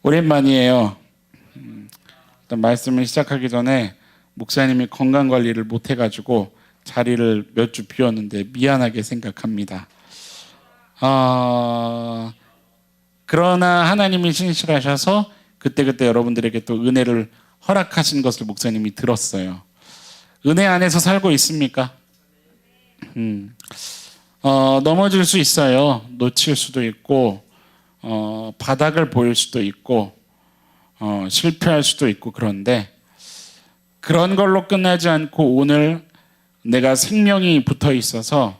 오랜만이에요. 일단 말씀을 시작하기 전에 목사님이 건강관리를 못해가지고 자리를 몇 주 비웠는데 미안하게 생각합니다. 그러나 하나님이 신실하셔서 그때그때 여러분들에게 또 은혜를 허락하신 것을 목사님이 들었어요. 은혜 안에서 살고 있습니까? 넘어질 수 있어요. 놓칠 수도 있고 바닥을 보일 수도 있고 실패할 수도 있고, 그런데 그런 걸로 끝나지 않고 오늘 내가 생명이 붙어 있어서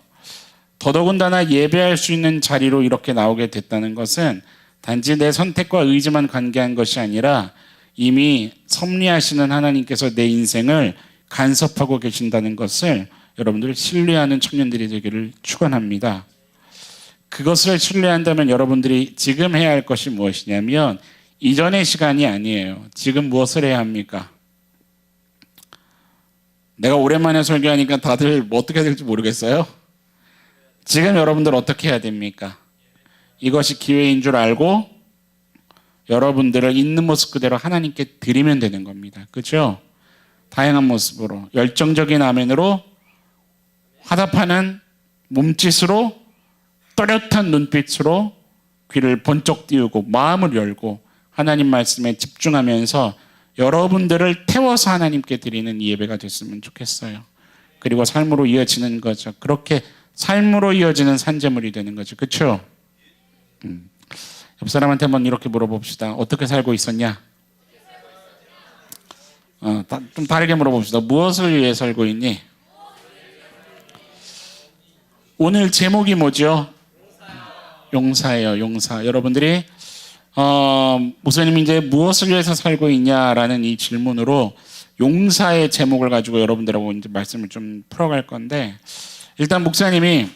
더더군다나 예배할 수 있는 자리로 이렇게 나오게 됐다는 것은 단지 내 선택과 의지만 관계한 것이 아니라 이미 섭리하시는 하나님께서 내 인생을 간섭하고 계신다는 것을 여러분들 신뢰하는 청년들이 되기를 축원합니다. 그것을 신뢰한다면 여러분들이 지금 해야 할 것이 무엇이냐면 이전의 시간이 아니에요. 지금 무엇을 해야 합니까? 내가 오랜만에 설교하니까 다들 뭐 어떻게 해야 될지 모르겠어요. 지금 여러분들 어떻게 해야 됩니까? 이것이 기회인 줄 알고 여러분들을 있는 모습 그대로 하나님께 드리면 되는 겁니다. 그렇죠? 다양한 모습으로, 열정적인 아멘으로, 화답하는 몸짓으로, 또렷한 눈빛으로 귀를 번쩍 띄우고 마음을 열고 하나님 말씀에 집중하면서 여러분들을 태워서 하나님께 드리는 이 예배가 됐으면 좋겠어요. 그리고 삶으로 이어지는 거죠. 그렇게 삶으로 이어지는 산재물이 되는 거죠. 그렇죠? 옆 사람한테 한번 이렇게 물어봅시다. 어떻게 살고 있었냐? 좀 다르게 물어봅시다. 무엇을 위해 살고 있니? 오늘 제목이 뭐죠? 용사예요. 용사. 여러분들이 목사님이 이제 무엇을 위해서 살고 있냐라는 이 질문으로 용사의 제목을 가지고 여러분들하고 이제 말씀을 좀 풀어갈 건데, 일단 목사님이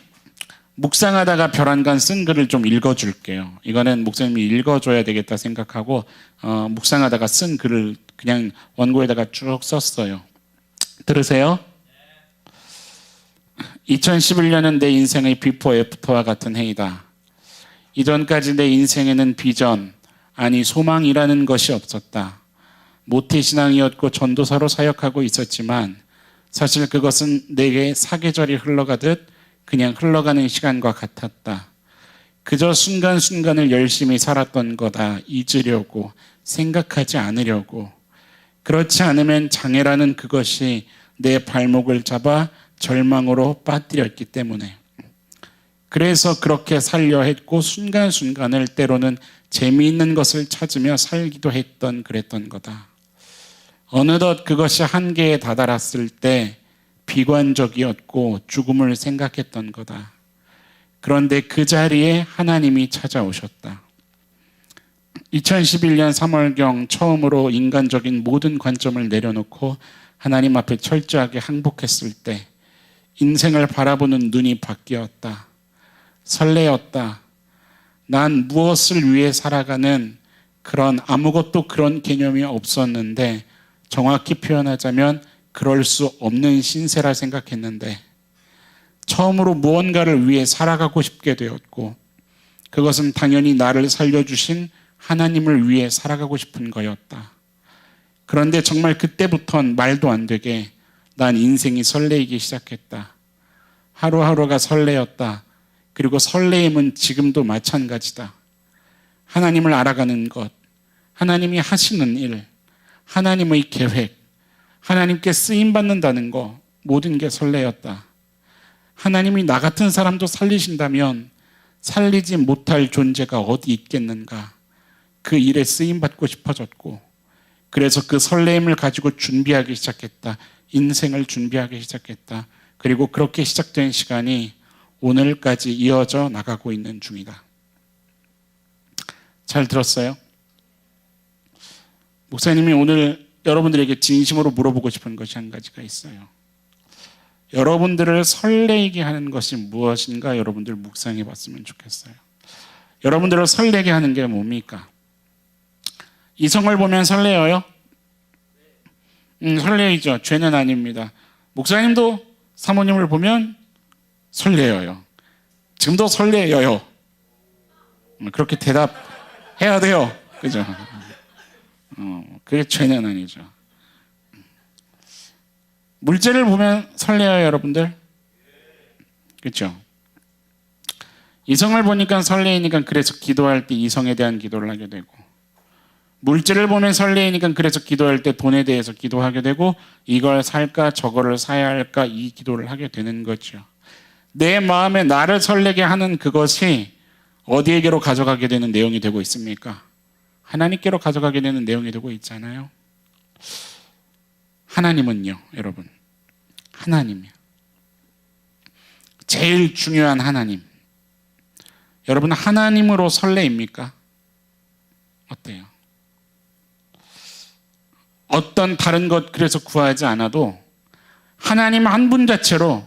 묵상하다가 별안간 쓴 글을 좀 읽어줄게요. 이거는 목사님이 읽어줘야 되겠다 생각하고 묵상하다가 쓴 글을 그냥 원고에다가 쭉 썼어요. 들으세요. 2011년은 내 인생의 비포 애프터와 같은 해이다. 이전까지 내 인생에는 비전, 아니 소망이라는 것이 없었다. 모태신앙이었고 전도사로 사역하고 있었지만 사실 그것은 내게 사계절이 흘러가듯 그냥 흘러가는 시간과 같았다. 그저 순간순간을 열심히 살았던 거다. 잊으려고, 생각하지 않으려고. 그렇지 않으면 장애라는 그것이 내 발목을 잡아 절망으로 빠뜨렸기 때문에. 그래서 그렇게 살려 했고 순간순간을 때로는 재미있는 것을 찾으며 살기도 그랬던 거다. 어느덧 그것이 한계에 다다랐을 때 비관적이었고 죽음을 생각했던 거다. 그런데 그 자리에 하나님이 찾아오셨다. 2011년 3월경 처음으로 인간적인 모든 관점을 내려놓고 하나님 앞에 철저하게 항복했을 때 인생을 바라보는 눈이 바뀌었다. 설레었다. 난 무엇을 위해 살아가는 아무것도 그런 개념이 없었는데, 정확히 표현하자면 그럴 수 없는 신세라 생각했는데 처음으로 무언가를 위해 살아가고 싶게 되었고, 그것은 당연히 나를 살려주신 하나님을 위해 살아가고 싶은 거였다. 그런데 정말 그때부터는 말도 안 되게 난 인생이 설레이기 시작했다. 하루하루가 설레었다. 그리고 설레임은 지금도 마찬가지다. 하나님을 알아가는 것, 하나님이 하시는 일, 하나님의 계획, 하나님께 쓰임받는다는 것, 모든 게 설레었다. 하나님이 나 같은 사람도 살리신다면 살리지 못할 존재가 어디 있겠는가. 그 일에 쓰임받고 싶어졌고, 그래서 그 설레임을 가지고 준비하기 시작했다. 인생을 준비하기 시작했다. 그리고 그렇게 시작된 시간이 오늘까지 이어져 나가고 있는 중이다. 잘 들었어요? 목사님이 오늘 여러분들에게 진심으로 물어보고 싶은 것이 한 가지가 있어요. 여러분들을 설레게 하는 것이 무엇인가 여러분들 묵상해 봤으면 좋겠어요. 여러분들을 설레게 하는 게 뭡니까? 이성을 보면 설레어요? 설레이죠. 죄는 아닙니다. 목사님도 사모님을 보면 설레어요. 지금도 설레어요. 그렇게 대답해야 돼요. 그죠? 그게 죄는 아니죠. 물질을 보면 설레요, 여러분들? 그렇죠? 이성을 보니까 설레이니까 그래서 기도할 때 이성에 대한 기도를 하게 되고, 물질을 보면 설레이니까 그래서 기도할 때 돈에 대해서 기도하게 되고, 이걸 살까 저거를 사야 할까 이 기도를 하게 되는 거죠. 내 마음에 나를 설레게 하는 그것이 어디에게로 가져가게 되는 내용이 되고 있습니까? 하나님께로 가져가게 되는 내용이 되고 있잖아요. 하나님은요, 여러분, 하나님이요, 제일 중요한 하나님. 여러분, 하나님으로 설레입니까? 어때요? 어떤 다른 것 그래서 구하지 않아도 하나님 한 분 자체로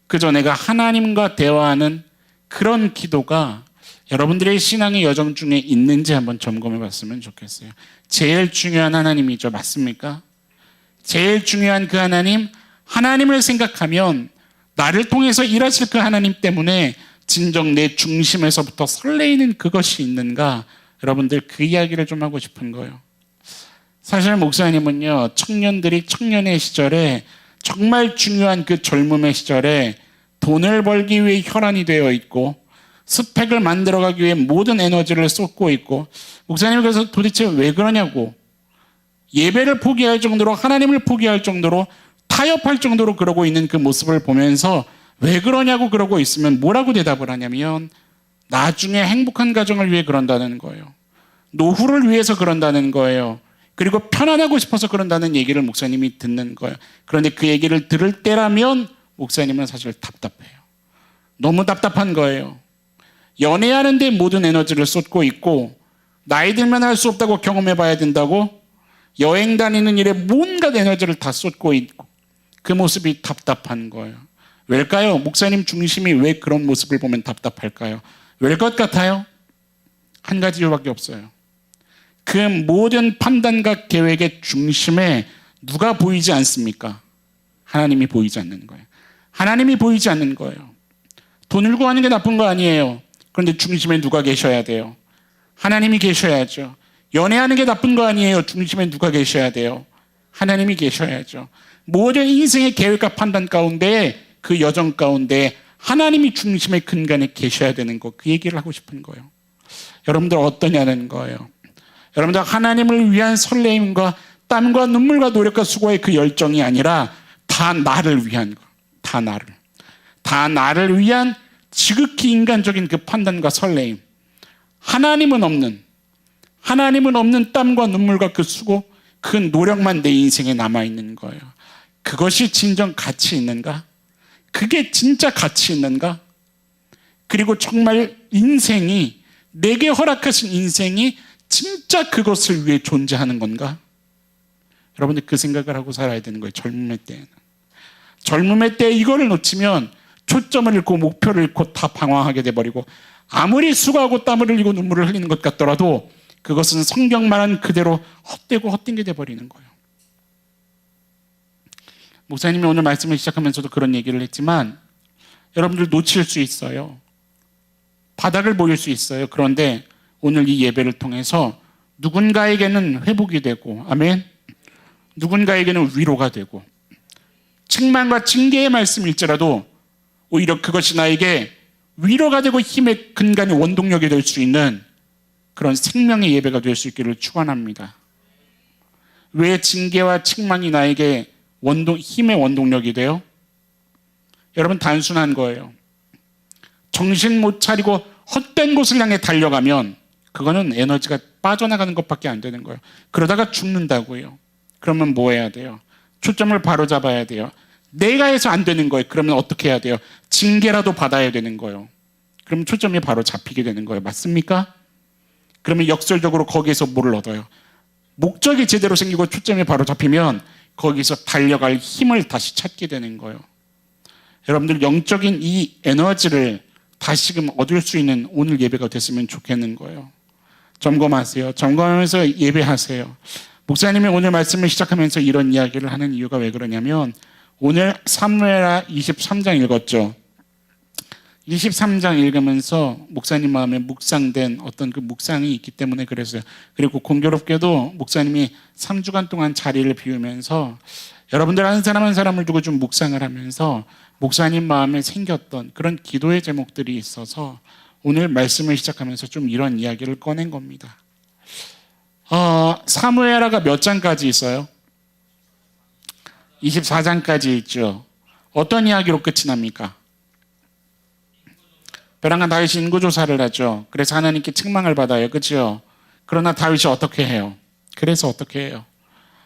그저 내가 하나님과 대화하는 그런 기도가 여러분들의 신앙의 여정 중에 있는지 한번 점검해 봤으면 좋겠어요. 제일 중요한 하나님이죠. 맞습니까? 제일 중요한 그 하나님, 하나님을 생각하면 나를 통해서 일하실 그 하나님 때문에 진정 내 중심에서부터 설레이는 그것이 있는가? 여러분들 그 이야기를 좀 하고 싶은 거예요. 사실 목사님은요, 청년들이 청년의 시절에 정말 중요한 그 젊음의 시절에 돈을 벌기 위해 혈안이 되어 있고 스펙을 만들어가기 위해 모든 에너지를 쏟고 있고, 목사님이 그래서 도대체 왜 그러냐고, 예배를 포기할 정도로, 하나님을 포기할 정도로, 타협할 정도로 그러고 있는 그 모습을 보면서 왜 그러냐고 그러고 있으면 뭐라고 대답을 하냐면, 나중에 행복한 가정을 위해 그런다는 거예요. 노후를 위해서 그런다는 거예요. 그리고 편안하고 싶어서 그런다는 얘기를 목사님이 듣는 거예요. 그런데 그 얘기를 들을 때라면 목사님은 사실 답답해요. 너무 답답한 거예요. 연애하는 데 모든 에너지를 쏟고 있고, 나이 들면 할 수 없다고 경험해 봐야 된다고 여행 다니는 일에 온갖 에너지를 다 쏟고 있고, 그 모습이 답답한 거예요. 왜일까요? 목사님 중심이 왜 그런 모습을 보면 답답할까요? 왜일 것 같아요? 한 가지 이유밖에 없어요. 그 모든 판단과 계획의 중심에 누가 보이지 않습니까? 하나님이 보이지 않는 거예요. 하나님이 보이지 않는 거예요. 돈을 구하는 게 나쁜 거 아니에요. 그런데 중심에 누가 계셔야 돼요? 하나님이 계셔야죠. 연애하는 게 나쁜 거 아니에요. 중심에 누가 계셔야 돼요? 하나님이 계셔야죠. 모든 인생의 계획과 판단 가운데, 그 여정 가운데 하나님이 중심의 근간에 계셔야 되는 거, 그 얘기를 하고 싶은 거예요. 여러분들 어떠냐는 거예요. 여러분들 하나님을 위한 설레임과 땀과 눈물과 노력과 수고의 그 열정이 아니라 다 나를 위한 거, 다 나를 위한 지극히 인간적인 그 판단과 설레임. 하나님은 없는 땀과 눈물과 그 수고, 그 노력만 내 인생에 남아있는 거예요. 그것이 진정 가치 있는가? 그게 진짜 가치 있는가? 그리고 정말 인생이, 내게 허락하신 인생이 진짜 그것을 위해 존재하는 건가? 여러분들 그 생각을 하고 살아야 되는 거예요. 젊음의 때에는. 젊음의 때에 이거를 놓치면 초점을 잃고 목표를 잃고 다 방황하게 돼버리고, 아무리 수고하고 땀을 흘리고 눈물을 흘리는 것 같더라도 그것은 성경 말한 그대로 헛되고 헛된게 돼버리는 거예요. 목사님이 오늘 말씀을 시작하면서도 그런 얘기를 했지만, 여러분들 놓칠 수 있어요. 바닥을 보일 수 있어요. 그런데 오늘 이 예배를 통해서 누군가에게는 회복이 되고, 아멘, 누군가에게는 위로가 되고, 책망과 징계의 말씀일지라도 오히려 그것이 나에게 위로가 되고 힘의 근간이 원동력이 될 수 있는 그런 생명의 예배가 될 수 있기를 축원합니다. 왜 징계와 책망이 나에게 힘의 원동력이 돼요? 여러분, 단순한 거예요. 정신 못 차리고 헛된 곳을 향해 달려가면 그거는 에너지가 빠져나가는 것밖에 안 되는 거예요. 그러다가 죽는다고요. 그러면 뭐 해야 돼요? 초점을 바로 잡아야 돼요. 내가 해서 안 되는 거예요. 그러면 어떻게 해야 돼요? 징계라도 받아야 되는 거예요. 그럼 초점이 바로 잡히게 되는 거예요. 맞습니까? 그러면 역설적으로 거기에서 뭐를 얻어요? 목적이 제대로 생기고 초점이 바로 잡히면 거기서 달려갈 힘을 다시 찾게 되는 거예요. 여러분들 영적인 이 에너지를 다시금 얻을 수 있는 오늘 예배가 됐으면 좋겠는 거예요. 점검하세요. 점검하면서 예배하세요. 목사님이 오늘 말씀을 시작하면서 이런 이야기를 하는 이유가 왜 그러냐면, 오늘 사무엘하 23장 읽었죠. 23장 읽으면서 목사님 마음에 묵상된 어떤 그 묵상이 있기 때문에 그랬어요. 그리고 공교롭게도 목사님이 3주간 동안 자리를 비우면서 여러분들 한 사람 한 사람을 두고 좀 묵상을 하면서 목사님 마음에 생겼던 그런 기도의 제목들이 있어서 오늘 말씀을 시작하면서 좀 이런 이야기를 꺼낸 겁니다. 사무엘하가 몇 장까지 있어요? 24장까지 있죠. 어떤 이야기로 끝이 납니까? 벼랑간 다윗이 인구조사를 하죠. 그래서 하나님께 책망을 받아요. 그렇죠? 그러나 다윗이 어떻게 해요? 그래서 어떻게 해요?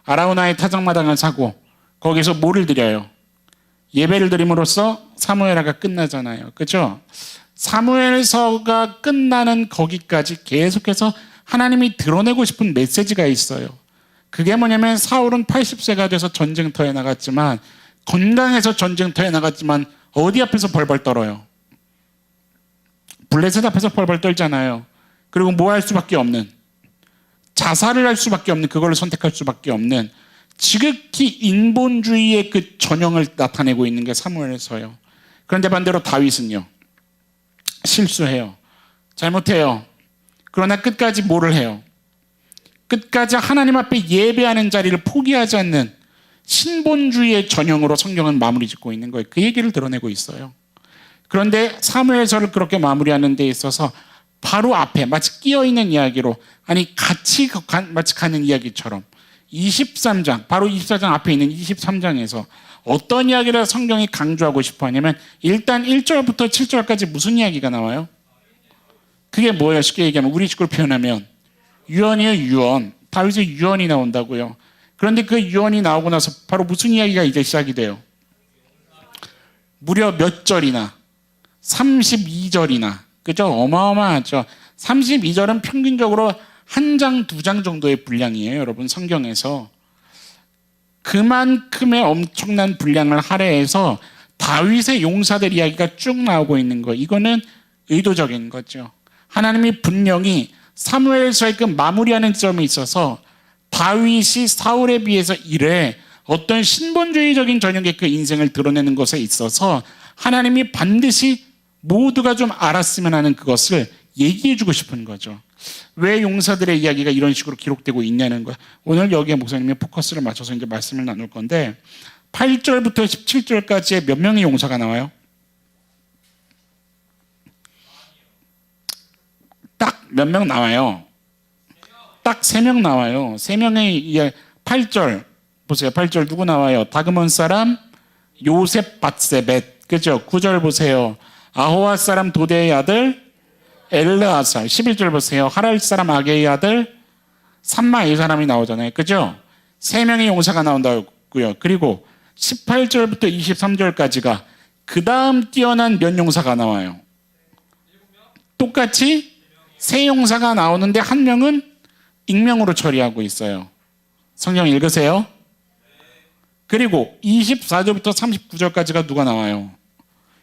아라우나의 타작마당을 사고 거기서 뭐를 드려요? 예배를 드림으로써 사무엘하가 끝나잖아요. 그렇죠? 사무엘서가 끝나는 거기까지 계속해서 하나님이 드러내고 싶은 메시지가 있어요. 그게 뭐냐면 사울은 80세가 돼서 전쟁터에 나갔지만 건강해서 전쟁터에 나갔지만 어디 앞에서 벌벌 떨어요? 블레셋 앞에서 벌벌 떨잖아요. 그리고 뭐 할 수밖에 없는, 자살을 할 수밖에 없는, 그걸 선택할 수밖에 없는 지극히 인본주의의 그 전형을 나타내고 있는 게 사무엘서예요. 그런데 반대로 다윗은요, 실수해요. 잘못해요. 그러나 끝까지 뭐를 해요? 끝까지 하나님 앞에 예배하는 자리를 포기하지 않는 신본주의의 전형으로 성경은 마무리 짓고 있는 거예요. 그 얘기를 드러내고 있어요. 그런데 사무엘서를 그렇게 마무리하는 데 있어서 바로 앞에 마치 끼어있는 이야기로, 아니 같이 마치 가는 이야기처럼 23장, 바로 24장 앞에 있는 23장에서 어떤 이야기를 성경이 강조하고 싶어 하냐면 일단 1절부터 7절까지 무슨 이야기가 나와요? 그게 뭐예요? 쉽게 얘기하면 우리 식으로 표현하면 유언이에요. 유언. 다윗의 유언이 나온다고요. 그런데 그 유언이 나오고 나서 바로 무슨 이야기가 이제 시작이 돼요? 무려 몇 절이나? 32절이나. 그죠? 어마어마하죠. 32절은 평균적으로 한 장, 두 장 정도의 분량이에요. 여러분, 성경에서. 그만큼의 엄청난 분량을 할애해서 다윗의 용사들 이야기가 쭉 나오고 있는 거. 이거는 의도적인 거죠. 하나님이 분명히 사무엘서의 그 마무리하는 점에 있어서 다윗이 사울에 비해서 이래 어떤 신본주의적인 전형의 그 인생을 드러내는 것에 있어서 하나님이 반드시 모두가 좀 알았으면 하는 그것을 얘기해주고 싶은 거죠. 왜 용사들의 이야기가 이런 식으로 기록되고 있냐는 거예요. 오늘 여기에 목사님이 포커스를 맞춰서 이제 말씀을 나눌 건데 8절부터 17절까지의 몇 명의 용사가 나와요? 딱 몇 명 나와요? 딱 3명 나와요. 3명의 8절 보세요. 8절 누구 나와요? 다그몬 사람 요셉 밧세벳. 그죠? 9절 보세요. 아호와 사람 도대의 아들 엘르아살. 11절 보세요. 하랄 사람 아게의 아들 삼마 이 사람이 나오잖아요. 그죠? 3명의 용사가 나온다고요. 그리고 18절부터 23절까지가 그 다음 뛰어난 몇 용사가 나와요? 똑같이 3용사가 나오는데 한 명은 익명으로 처리하고 있어요. 성경 읽으세요. 그리고 24절부터 39절까지가 누가 나와요?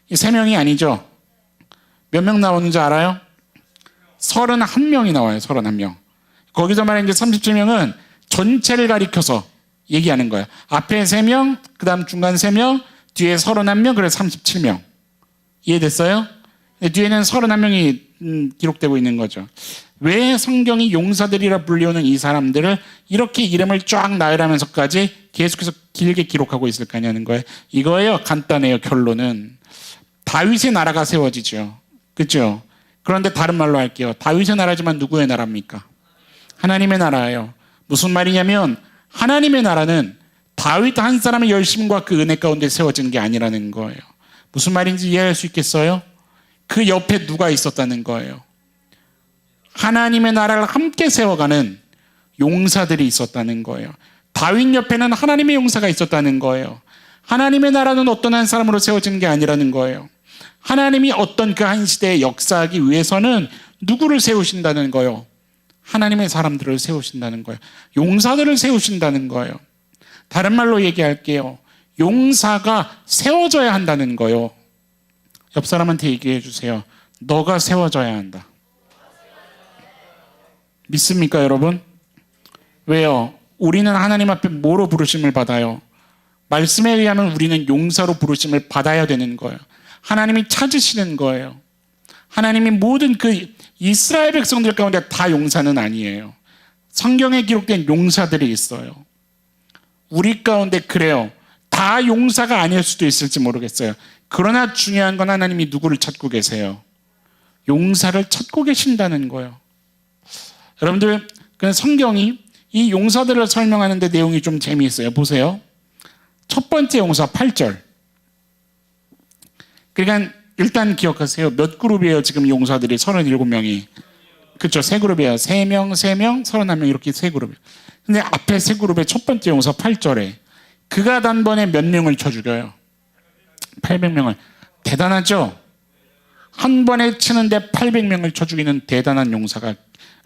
이 3명이 아니죠. 몇 명 나오는지 알아요? 31명이 나와요. 31명. 거기서 말하는 이제 37명은 전체를 가리켜서 얘기하는 거예요. 앞에 3명, 그 다음 중간 3명, 뒤에 31명, 그래서 37명. 이해됐어요? 뒤에는 31명이 기록되고 있는 거죠. 왜 성경이 용사들이라 불리우는 이 사람들을 이렇게 이름을 쫙 나열하면서까지 계속해서 길게 기록하고 있을까냐는 거예요. 이거예요. 간단해요. 결론은. 다윗의 나라가 세워지죠. 그렇죠? 그런데 다른 말로 할게요. 다윗의 나라지만 누구의 나라입니까? 하나님의 나라예요. 무슨 말이냐면 하나님의 나라는 다윗 한 사람의 열심과 그 은혜 가운데 세워진 게 아니라는 거예요. 무슨 말인지 이해할 수 있겠어요? 그 옆에 누가 있었다는 거예요. 하나님의 나라를 함께 세워가는 용사들이 있었다는 거예요. 다윗 옆에는 하나님의 용사가 있었다는 거예요. 하나님의 나라는 어떤 한 사람으로 세워진 게 아니라는 거예요. 하나님이 어떤 그 한 시대에 역사하기 위해서는 누구를 세우신다는 거예요? 하나님의 사람들을 세우신다는 거예요. 용사들을 세우신다는 거예요. 다른 말로 얘기할게요. 용사가 세워져야 한다는 거예요. 옆 사람한테 얘기해 주세요. 너가 세워져야 한다. 믿습니까, 여러분? 왜요? 우리는 하나님 앞에 뭐로 부르심을 받아요? 말씀에 의하면 우리는 용사로 부르심을 받아야 되는 거예요. 하나님이 찾으시는 거예요. 하나님이 모든 그 이스라엘 백성들 가운데 다 용사는 아니에요. 성경에 기록된 용사들이 있어요. 우리 가운데 그래요. 다 용사가 아닐 수도 있을지 모르겠어요. 그러나 중요한 건 하나님이 누구를 찾고 계세요? 용사를 찾고 계신다는 거예요. 여러분들, 그 성경이 이 용사들을 설명하는데 내용이 좀 재미있어요. 보세요. 첫 번째 용사 8절. 그러니까 일단 기억하세요. 몇 그룹이에요? 지금 용사들이 37명이. 그렇죠. 세 그룹이에요. 3명, 3명, 31명 이렇게 세 그룹이에요. 근데 앞에 세 그룹의 첫 번째 용사 8절에 그가 단번에 몇 명을 쳐 죽여요? 800명을. 대단하죠? 한 번에 치는데 800명을 쳐 죽이는 대단한 용사가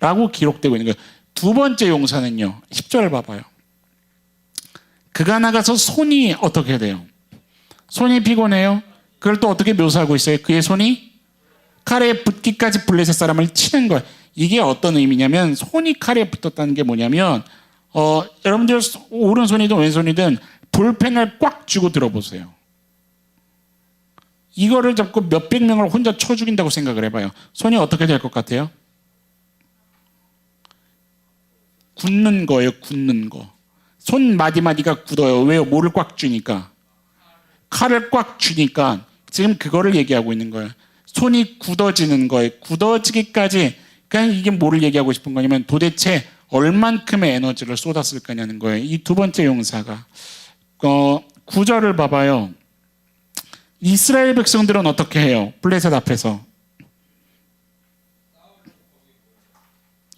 라고 기록되고 있는 거예요. 두 번째 용사는요. 10절 봐봐요. 그가 나가서 손이 어떻게 돼요? 손이 피곤해요. 그걸 또 어떻게 묘사하고 있어요? 그의 손이 칼에 붙기까지 블레셋 사람을 치는 거예요. 이게 어떤 의미냐면 손이 칼에 붙었다는 게 뭐냐면 여러분들 오른손이든 왼손이든 볼펜을 꽉 쥐고 들어보세요. 이거를 잡고 몇백 명을 혼자 쳐 죽인다고 생각을 해봐요. 손이 어떻게 될 것 같아요? 굳는 거예요. 굳는 거. 손 마디마디가 굳어요. 왜요? 뭐를 꽉 쥐니까? 칼을 꽉 쥐니까 지금 그거를 얘기하고 있는 거예요. 손이 굳어지는 거예요. 굳어지기까지. 그러니까 이게 뭐를 얘기하고 싶은 거냐면 도대체 얼만큼의 에너지를 쏟았을 거냐는 거예요. 이 두 번째 용사가. 9절을 봐봐요. 이스라엘 백성들은 어떻게 해요? 블레셋 앞에서.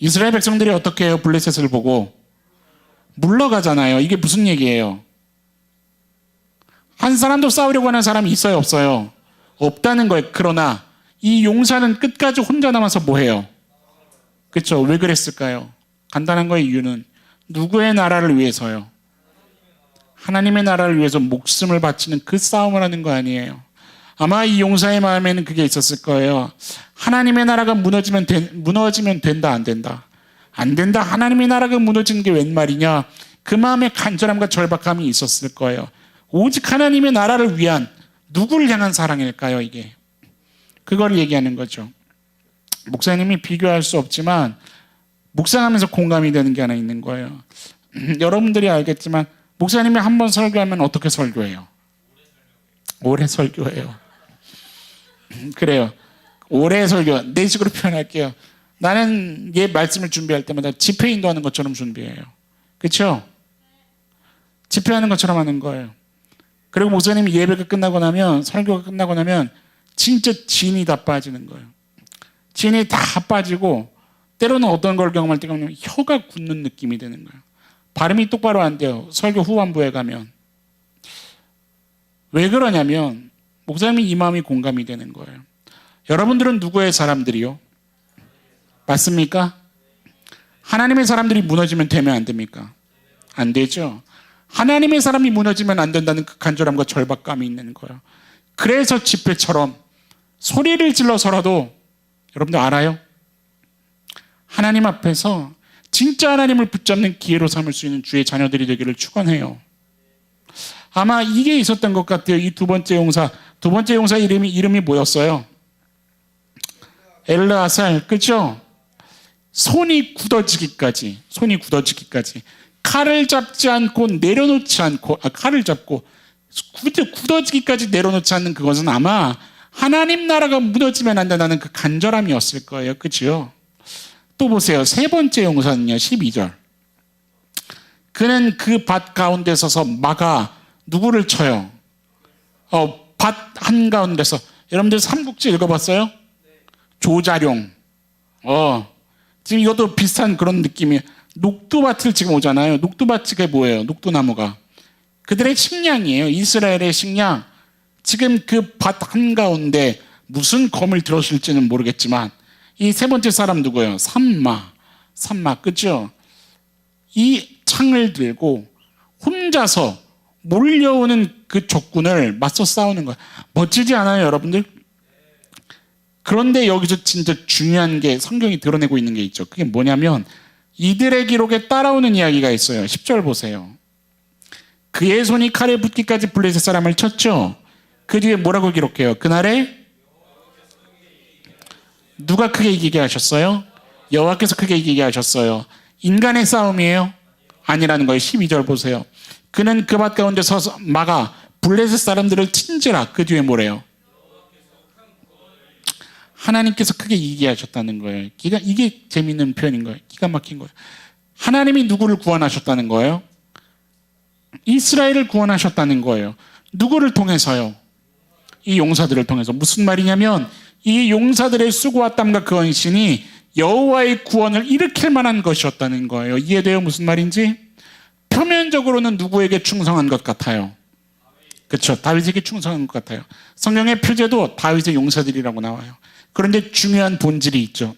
이스라엘 백성들이 어떻게 해요? 블레셋을 보고 물러가잖아요. 이게 무슨 얘기예요? 한 사람도 싸우려고 하는 사람이 있어요? 없어요? 없다는 거예요. 그러나 이 용사는 끝까지 혼자 남아서 뭐 해요? 그렇죠? 왜 그랬을까요? 간단한 거예요. 이유는 누구의 나라를 위해서요? 하나님의 나라를 위해서 목숨을 바치는 그 싸움을 하는 거 아니에요. 아마 이 용사의 마음에는 그게 있었을 거예요. 하나님의 나라가 무너지면 된다, 안 된다? 안 된다. 하나님의 나라가 무너지는 게 웬 말이냐? 그 마음에 간절함과 절박함이 있었을 거예요. 오직 하나님의 나라를 위한 누구를 향한 사랑일까요, 이게? 그걸 얘기하는 거죠. 목사님이 비교할 수 없지만 묵상하면서 공감이 되는 게 하나 있는 거예요. 여러분들이 알겠지만 목사님이 한 번 설교하면 어떻게 설교해요? 오래 설교해요. 그래요. 오래 설교. 내 식으로 표현할게요. 나는 얘 말씀을 준비할 때마다 집회 인도하는 것처럼 준비해요. 그렇죠? 집회하는 것처럼 하는 거예요. 그리고 목사님이 예배가 끝나고 나면, 설교가 끝나고 나면 진짜 진이 다 빠지는 거예요. 진이 다 빠지고 때로는 어떤 걸 경험할 때가 있냐면 혀가 굳는 느낌이 드는 거예요. 발음이 똑바로 안 돼요. 설교 후반부에 가면. 왜 그러냐면 목사님이 이 마음이 공감이 되는 거예요. 여러분들은 누구의 사람들이요? 맞습니까? 하나님의 사람들이 무너지면 되면 안 됩니까? 안 되죠. 하나님의 사람이 무너지면 안 된다는 그 간절함과 절박감이 있는 거예요. 그래서 집회처럼 소리를 질러서라도 여러분들 알아요? 하나님 앞에서 진짜 하나님을 붙잡는 기회로 삼을 수 있는 주의 자녀들이 되기를 축원해요. 아마 이게 있었던 것 같아요. 이 두 번째 용사 이름이 뭐였어요? 엘르아살, 그죠? 손이 굳어지기까지 칼을 잡지 않고 내려놓지 않고 칼을 잡고 굳어지기까지 내려놓지 않는 그것은 아마 하나님 나라가 무너지면 안 된다는 그 간절함이었을 거예요. 그죠? 또 보세요. 세 번째 용사는요. 12절. 그는 그 밭 가운데 서서 막아 누구를 쳐요? 밭 한가운데서. 여러분들 삼국지 읽어봤어요? 조자룡. 지금 이것도 비슷한 그런 느낌이에요. 녹두밭을 지금 오잖아요. 녹두밭이 뭐예요? 녹두나무가. 그들의 식량이에요. 이스라엘의 식량. 지금 그 밭 한가운데 무슨 검을 들었을지는 모르겠지만 이 세 번째 사람 누구예요? 삼마, 그죠? 이 창을 들고 혼자서 몰려오는 그 적군을 맞서 싸우는 거예요. 멋지지 않아요, 여러분들? 그런데 여기서 진짜 중요한 게 성경이 드러내고 있는 게 있죠. 그게 뭐냐면 이들의 기록에 따라오는 이야기가 있어요. 10절 보세요. 그의 손이 칼에 붙기까지 블레셋 사람을 쳤죠. 그 뒤에 뭐라고 기록해요? 그날에 누가 크게 이기게 하셨어요? 여호와께서 크게 이기게 하셨어요. 인간의 싸움이에요? 아니라는 거예요. 12절 보세요. 그는 그 밭 가운데 서서 막아 블레셋 사람들을 친지라. 그 뒤에 뭐래요? 하나님께서 크게 이기게 하셨다는 거예요. 이게 재미있는 표현인 거예요. 기가 막힌 거예요. 하나님이 누구를 구원하셨다는 거예요? 이스라엘을 구원하셨다는 거예요. 누구를 통해서요? 이 용사들을 통해서. 무슨 말이냐면 이 용사들의 수고와 땀과 그 헌신이 여호와의 구원을 일으킬 만한 것이었다는 거예요. 이해돼요? 무슨 말인지? 표면적으로는 누구에게 충성한 것 같아요? 그렇죠. 다윗에게 충성한 것 같아요. 성경의 표제도 다윗의 용사들이라고 나와요. 그런데 중요한 본질이 있죠.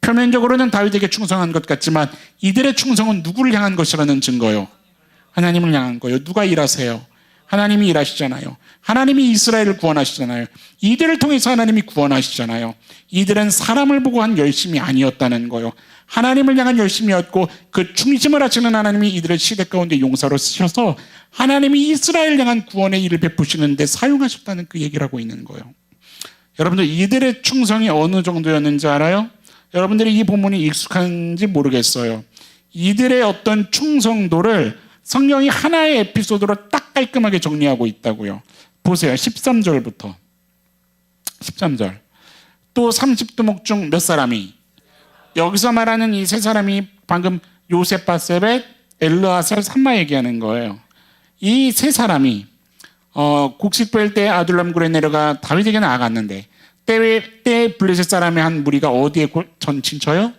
표면적으로는 다윗에게 충성한 것 같지만 이들의 충성은 누구를 향한 것이라는 증거요? 하나님을 향한 거예요. 누가 일하세요? 하나님이 일하시잖아요. 하나님이 이스라엘을 구원하시잖아요. 이들을 통해서 하나님이 구원하시잖아요. 이들은 사람을 보고 한 열심이 아니었다는 거예요. 하나님을 향한 열심이었고 그 중심을 하시는 하나님이 이들을 시대 가운데 용사로 쓰셔서 하나님이 이스라엘 향한 구원의 일을 베푸시는 데 사용하셨다는 그 얘기를 하고 있는 거예요. 여러분들 이들의 충성이 어느 정도였는지 알아요? 여러분들이 이 본문이 익숙한지 모르겠어요. 이들의 어떤 충성도를 성경이 하나의 에피소드로 딱 깔끔하게 정리하고 있다고요. 보세요. 13절부터 13절. 또 30두목 중 몇 사람이, 여기서 말하는 이 세 사람이 방금 요셉 바세벳, 엘르아살, 삼마 얘기하는 거예요. 이 세 사람이 곡식 뺄 때 아둘람 굴에 내려가 다윗에게 나아갔는데 때에 블레셋 사람의 한 무리가 어디에 전친쳐요?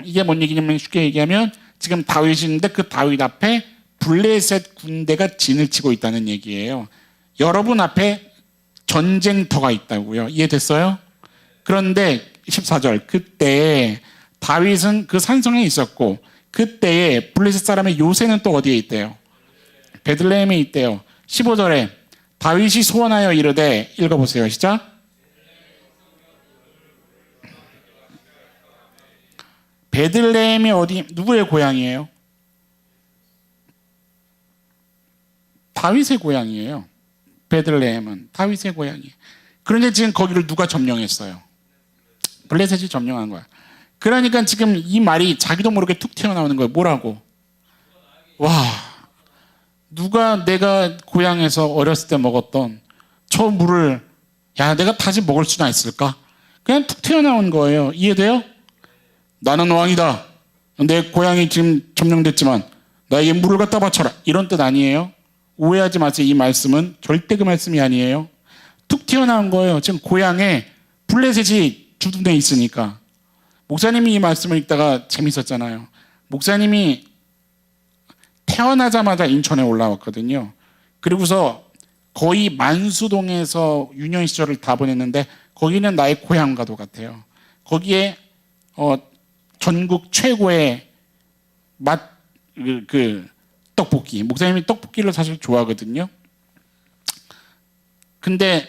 이게 뭔 얘기냐면 쉽게 얘기하면 지금 다윗이 있는데 그 다윗 앞에 블레셋 군대가 진을 치고 있다는 얘기예요. 여러분 앞에 전쟁터가 있다고요. 이해됐어요? 그런데 14절, 그때 다윗은 그 산성에 있었고 그때에 블레셋 사람의 요새는 또 어디에 있대요? 베들레헴에 있대요. 15절에 다윗이 소원하여 이르되, 읽어보세요. 시작. 베들레헴이 어디, 누구의 고향이에요? 다윗의 고향이에요. 베들레헴은 다윗의 고향이에요. 그런데 지금 거기를 누가 점령했어요? 블레셋이 점령한 거야. 그러니까 지금 이 말이 자기도 모르게 툭 튀어나오는 거예요. 뭐라고? 와, 누가 내가 고향에서 어렸을 때 먹었던 저 물을 야 내가 다시 먹을 수나 있을까? 그냥 툭 튀어나온 거예요. 이해돼요? 나는 왕이다. 내 고향이 지금 점령됐지만 나에게 물을 갖다 바쳐라. 이런 뜻 아니에요. 오해하지 마세요. 이 말씀은 절대 그 말씀이 아니에요. 툭 튀어나온 거예요. 지금 고향에 블레셋이 주둔해 있으니까. 목사님이 이 말씀을 읽다가 재밌었잖아요. 목사님이 태어나자마자 인천에 올라왔거든요. 그리고서 거의 만수동에서 유년 시절을 다 보냈는데 거기는 나의 고향과도 같아요. 거기에 전국 최고의 떡볶이. 목사님이 떡볶이를 사실 좋아하거든요. 근데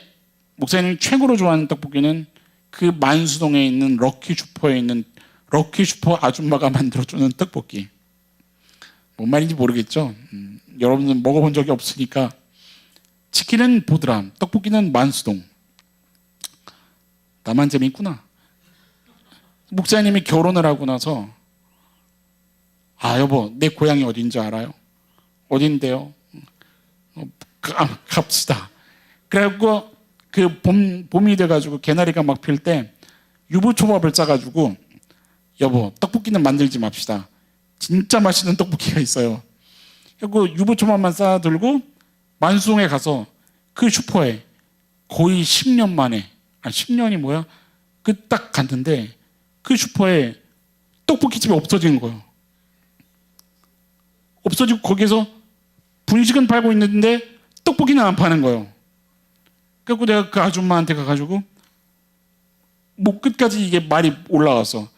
목사님이 최고로 좋아하는 떡볶이는 그 만수동에 있는 럭키슈퍼에 있는 럭키슈퍼 아줌마가 만들어주는 떡볶이. 뭔 말인지 모르겠죠? 여러분은 먹어본 적이 없으니까. 치킨은 보드람, 떡볶이는 만수동. 나만 재밌구나. 목사님이 결혼을 하고 나서 아 여보 내 고향이 어딘지 알아요? 어딘데요? 갑시다. 그래갖고 그 봄이 돼가지고 개나리가 막 필 때 유부초밥을 짜가지고 여보 떡볶이는 만들지 맙시다. 진짜 맛있는 떡볶이가 있어요. 그리고 유부초밥만 싸들고 만수동에 가서 그 슈퍼에 거의 10년 만에 10년이 뭐야? 그 딱 갔는데 그 슈퍼에 떡볶이집이 없어진 거예요. 없어지고 거기에서 분식은 팔고 있는데 떡볶이는 안 파는 거예요. 그래서 내가 그 아줌마한테 가가지고 목 끝까지 이게 말이 올라와서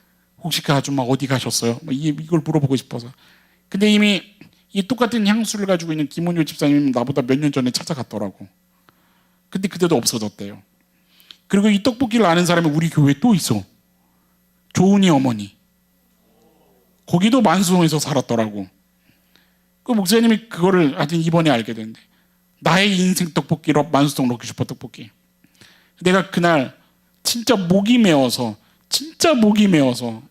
혹시 그 아줌마 어디 가셨어요? 이걸 물어보고 싶어서. 근데 이미 이 똑같은 향수를 가지고 있는 김원효 집사님이 나보다 몇 년 전에 찾아갔더라고. 근데 그때도 없어졌대요. 그리고 이 떡볶이를 아는 사람이 우리 교회에 또 있어. 조은이 어머니. 거기도 만수동에서 살았더라고. 그 목사님이 그거를 하여튼 이번에 알게 됐는데 나의 인생 떡볶이로 만수동 럭키슈퍼 떡볶이. 내가 그날 진짜 목이 메어서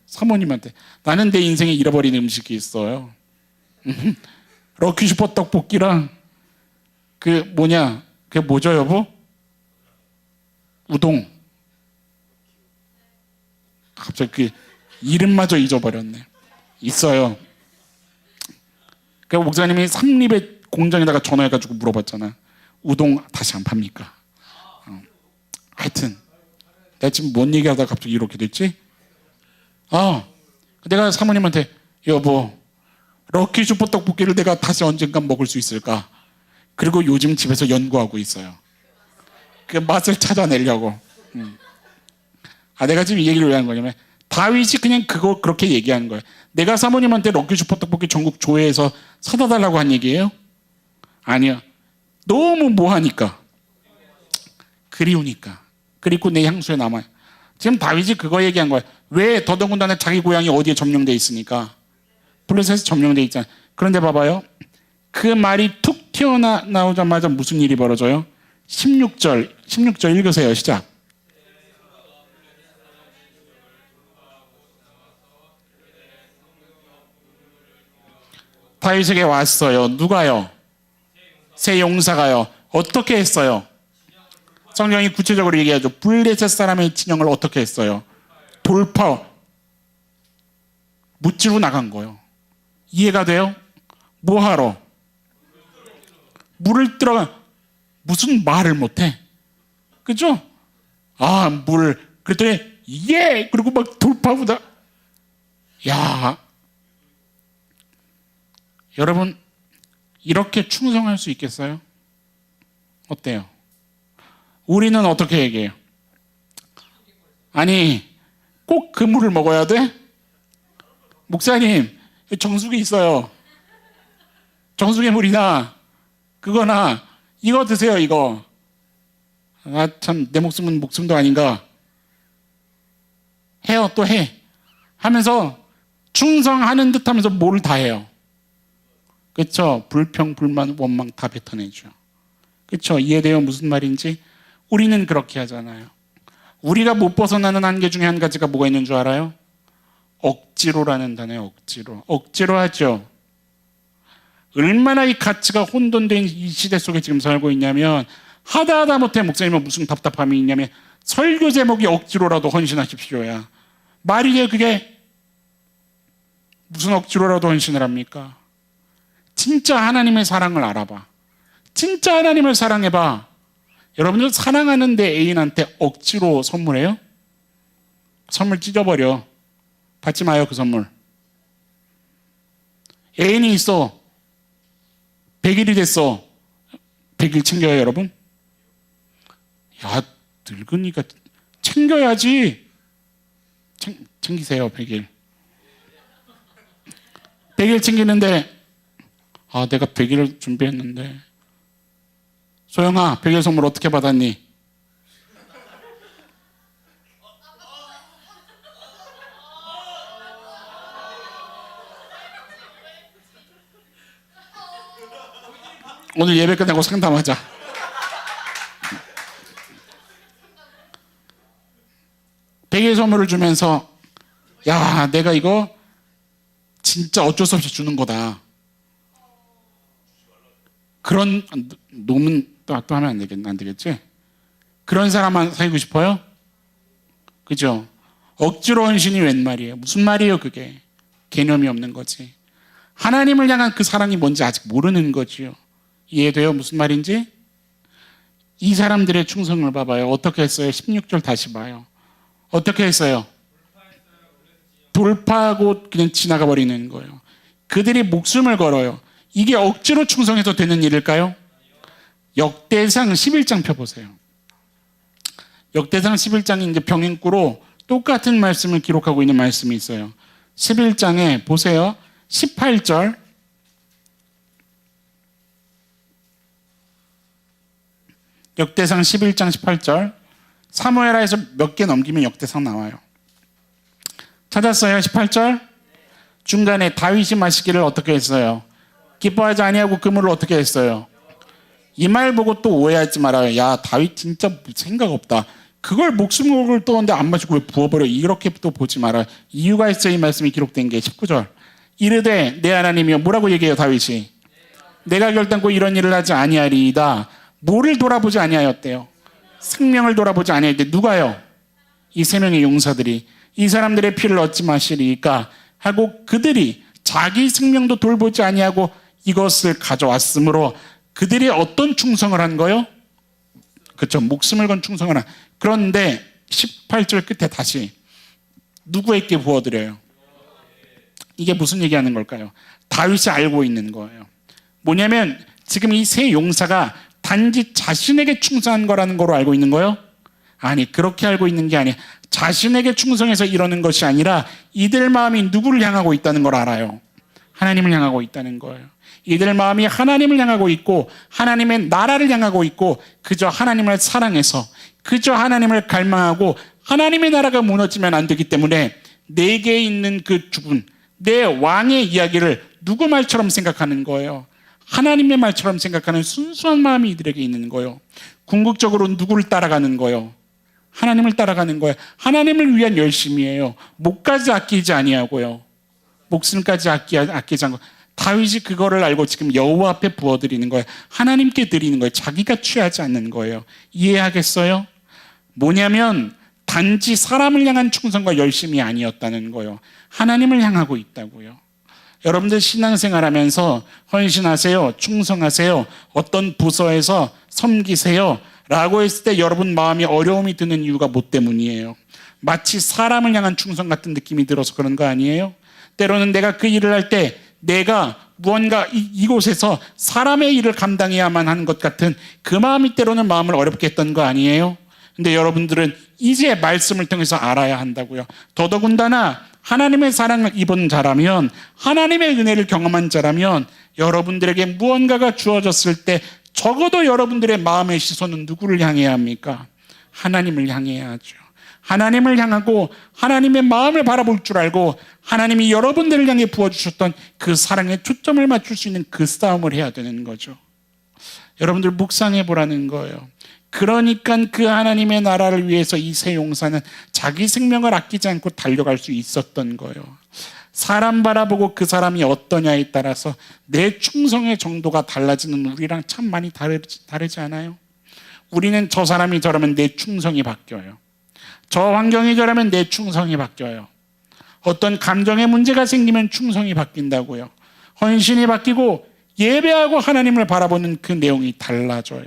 사모님한테 나는 내 인생에 잃어버린 음식이 있어요. 럭키슈퍼 떡볶이랑 그게 뭐죠 여보? 우동. 갑자기 그 이름마저 잊어버렸네. 있어요. 그 목사님이 삼립의 공장에다가 전화해가지고 물어봤잖아. 우동 다시 안 팝니까? 하여튼 내가 지금 뭔 얘기하다가 갑자기 이렇게 됐지? 내가 사모님한테 여보 럭키슈퍼 떡볶이를 내가 다시 언젠가 먹을 수 있을까? 그리고 요즘 집에서 연구하고 있어요. 그 맛을 찾아내려고. 내가 지금 이 얘기를 왜 하는 거냐면 다윗이 그냥 그렇게 얘기하는 거예요. 내가 사모님한테 럭키슈퍼 떡볶이 전국 조회해서 사다 달라고 한 얘기예요? 아니요. 너무 뭐하니까. 그리우니까. 그리고 내 향수에 남아요. 지금 다윗이 그거 얘기한 거예요. 왜 더더군다나 자기 고향이 어디에 점령돼 있으니까. 블레셋에 점령돼 있잖아요. 그런데 봐봐요. 그 말이 툭 튀어나오자마자 무슨 일이 벌어져요? 16절 읽으세요. 시작. 다윗에게 왔어요. 누가요? 새 용사가요. 어떻게 했어요? 성경이 구체적으로 얘기하죠. 블레셋 사람의 진영을 어떻게 했어요? 무찌르고 나간 거예요. 이해가 돼요? 뭐하러? 물을 들어가. 무슨 말을 못해? 그죠? 그랬더니 예! 그리고 막 돌파보다. 야, 여러분 이렇게 충성할 수 있겠어요? 어때요? 우리는 어떻게 얘기해요? 아니 꼭 그 물을 먹어야 돼? 목사님 정수기 있어요. 정수기 물이나 그거나 이거 드세요. 이거. 참 내 목숨은 목숨도 아닌가. 해요. 또 해. 하면서 충성하는 듯 하면서 뭘 다 해요. 그렇죠? 불평, 불만, 원망 다 뱉어내죠. 그렇죠? 이해돼요? 무슨 말인지? 우리는 그렇게 하잖아요. 우리가 못 벗어나는 한계 중에 한 가지가 뭐가 있는 줄 알아요? 억지로라는 단어예요. 억지로 하죠. 얼마나 이 가치가 혼돈된 이 시대 속에 지금 살고 있냐면 하다 못해 목사님은 무슨 답답함이 있냐면 설교 제목이 억지로라도 헌신하십시오야. 말이 돼요 그게? 무슨 억지로라도 헌신을 합니까? 진짜 하나님의 사랑을 알아봐. 진짜 하나님을 사랑해봐. 여러분들 사랑하는데 애인한테 억지로 선물해요? 선물 찢어버려. 받지 마요 그 선물. 애인이 있어. 100일이 됐어. 100일 챙겨요 여러분? 야 늙으니까 챙겨야지. 챙기세요 100일. 100일 챙기는데 내가 100일을 준비했는데 소영아 100일 선물 어떻게 받았니? 오늘 예배 끝나고 상담하자. 백일 선물을 주면서 야 내가 이거 진짜 어쩔 수 없이 주는 거다. 그런 놈은 또 하면 안 되겠지? 그런 사람만 사귀고 싶어요? 그죠? 억지로 헌신이 웬 말이에요? 무슨 말이에요 그게? 개념이 없는 거지. 하나님을 향한 그 사랑이 뭔지 아직 모르는 거지요. 이해돼요? 무슨 말인지? 이 사람들의 충성을 봐봐요. 어떻게 했어요? 16절 다시 봐요. 어떻게 했어요? 돌파하고 그냥 지나가 버리는 거예요. 그들이 목숨을 걸어요. 이게 억지로 충성해서 되는 일일까요? 역대상 11장 펴보세요. 역대상 11장이 이제 병행구로 똑같은 말씀을 기록하고 있는 말씀이 있어요. 11장에 보세요. 18절. 역대상 11장 18절. 사무엘하에서 몇 개 넘기면 역대상 나와요. 찾았어요? 18절. 중간에 다윗이 마시기를 어떻게 했어요? 기뻐하지 아니하고 그물을 어떻게 했어요? 이 말 보고 또 오해하지 말아요. 야, 다윗 진짜 생각 없다. 그걸 목숨을 떠는데 안 마시고 왜 부어버려? 이렇게 또 보지 말아요. 이유가 있어요. 이 말씀이 기록된 게 19절. 이르되 내 하나님이여, 뭐라고 얘기해요 다윗이? 내가 결단코 이런 일을 하지 아니하리이다. 뭐를 돌아보지 아니하였대요? 생명을 돌아보지 아니하였대. 누가요? 이 세 명의 용사들이 이 사람들의 피를 얻지 마시리까 하고 그들이 자기 생명도 돌보지 아니하고 이것을 가져왔으므로 그들이 어떤 충성을 한 거요? 그렇죠. 목숨을 건 충성을 한. 그런데 18절 끝에 다시 누구에게 부어드려요? 이게 무슨 얘기하는 걸까요? 다윗이 알고 있는 거예요. 뭐냐면 지금 이 세 용사가 단지 자신에게 충성한 거라는 거로 알고 있는 거예요? 아니, 그렇게 알고 있는 게 아니에요. 자신에게 충성해서 이러는 것이 아니라 이들 마음이 누구를 향하고 있다는 걸 알아요. 하나님을 향하고 있다는 거예요. 이들 마음이 하나님을 향하고 있고 하나님의 나라를 향하고 있고 그저 하나님을 사랑해서 그저 하나님을 갈망하고 하나님의 나라가 무너지면 안 되기 때문에 내게 있는 그 죽은 내 왕의 이야기를 누구 말처럼 생각하는 거예요? 하나님의 말처럼 생각하는 순수한 마음이 이들에게 있는 거예요. 궁극적으로 누구를 따라가는 거예요? 하나님을 따라가는 거예요. 하나님을 위한 열심이에요. 목까지 아끼지 아니하고요. 목숨까지 아끼지 않고. 다윗이 그거를 알고 지금 여호와 앞에 부어드리는 거예요. 하나님께 드리는 거예요. 자기가 취하지 않는 거예요. 이해하겠어요? 뭐냐면 단지 사람을 향한 충성과 열심이 아니었다는 거예요. 하나님을 향하고 있다고요. 여러분들 신앙생활하면서 헌신하세요, 충성하세요, 어떤 부서에서 섬기세요 라고 했을 때 여러분 마음이 어려움이 드는 이유가 뭐 때문이에요? 마치 사람을 향한 충성 같은 느낌이 들어서 그런 거 아니에요? 때로는 내가 그 일을 할 때 내가 무언가 이곳에서 사람의 일을 감당해야만 하는 것 같은 그 마음이 때로는 마음을 어렵게 했던 거 아니에요? 근데 여러분들은 이제 말씀을 통해서 알아야 한다고요. 더더군다나 하나님의 사랑을 입은 자라면, 하나님의 은혜를 경험한 자라면 여러분들에게 무언가가 주어졌을 때 적어도 여러분들의 마음의 시선은 누구를 향해야 합니까? 하나님을 향해야 하죠. 하나님을 향하고 하나님의 마음을 바라볼 줄 알고 하나님이 여러분들을 향해 부어주셨던 그 사랑에 초점을 맞출 수 있는 그 싸움을 해야 되는 거죠. 여러분들 묵상해 보라는 거예요. 그러니까 그 하나님의 나라를 위해서 이 세 용사는 자기 생명을 아끼지 않고 달려갈 수 있었던 거예요. 사람 바라보고 그 사람이 어떠냐에 따라서 내 충성의 정도가 달라지는 우리랑 참 많이 다르지 않아요? 우리는 저 사람이 저러면 내 충성이 바뀌어요. 저 환경이 저러면 내 충성이 바뀌어요. 어떤 감정의 문제가 생기면 충성이 바뀐다고요. 헌신이 바뀌고 예배하고 하나님을 바라보는 그 내용이 달라져요.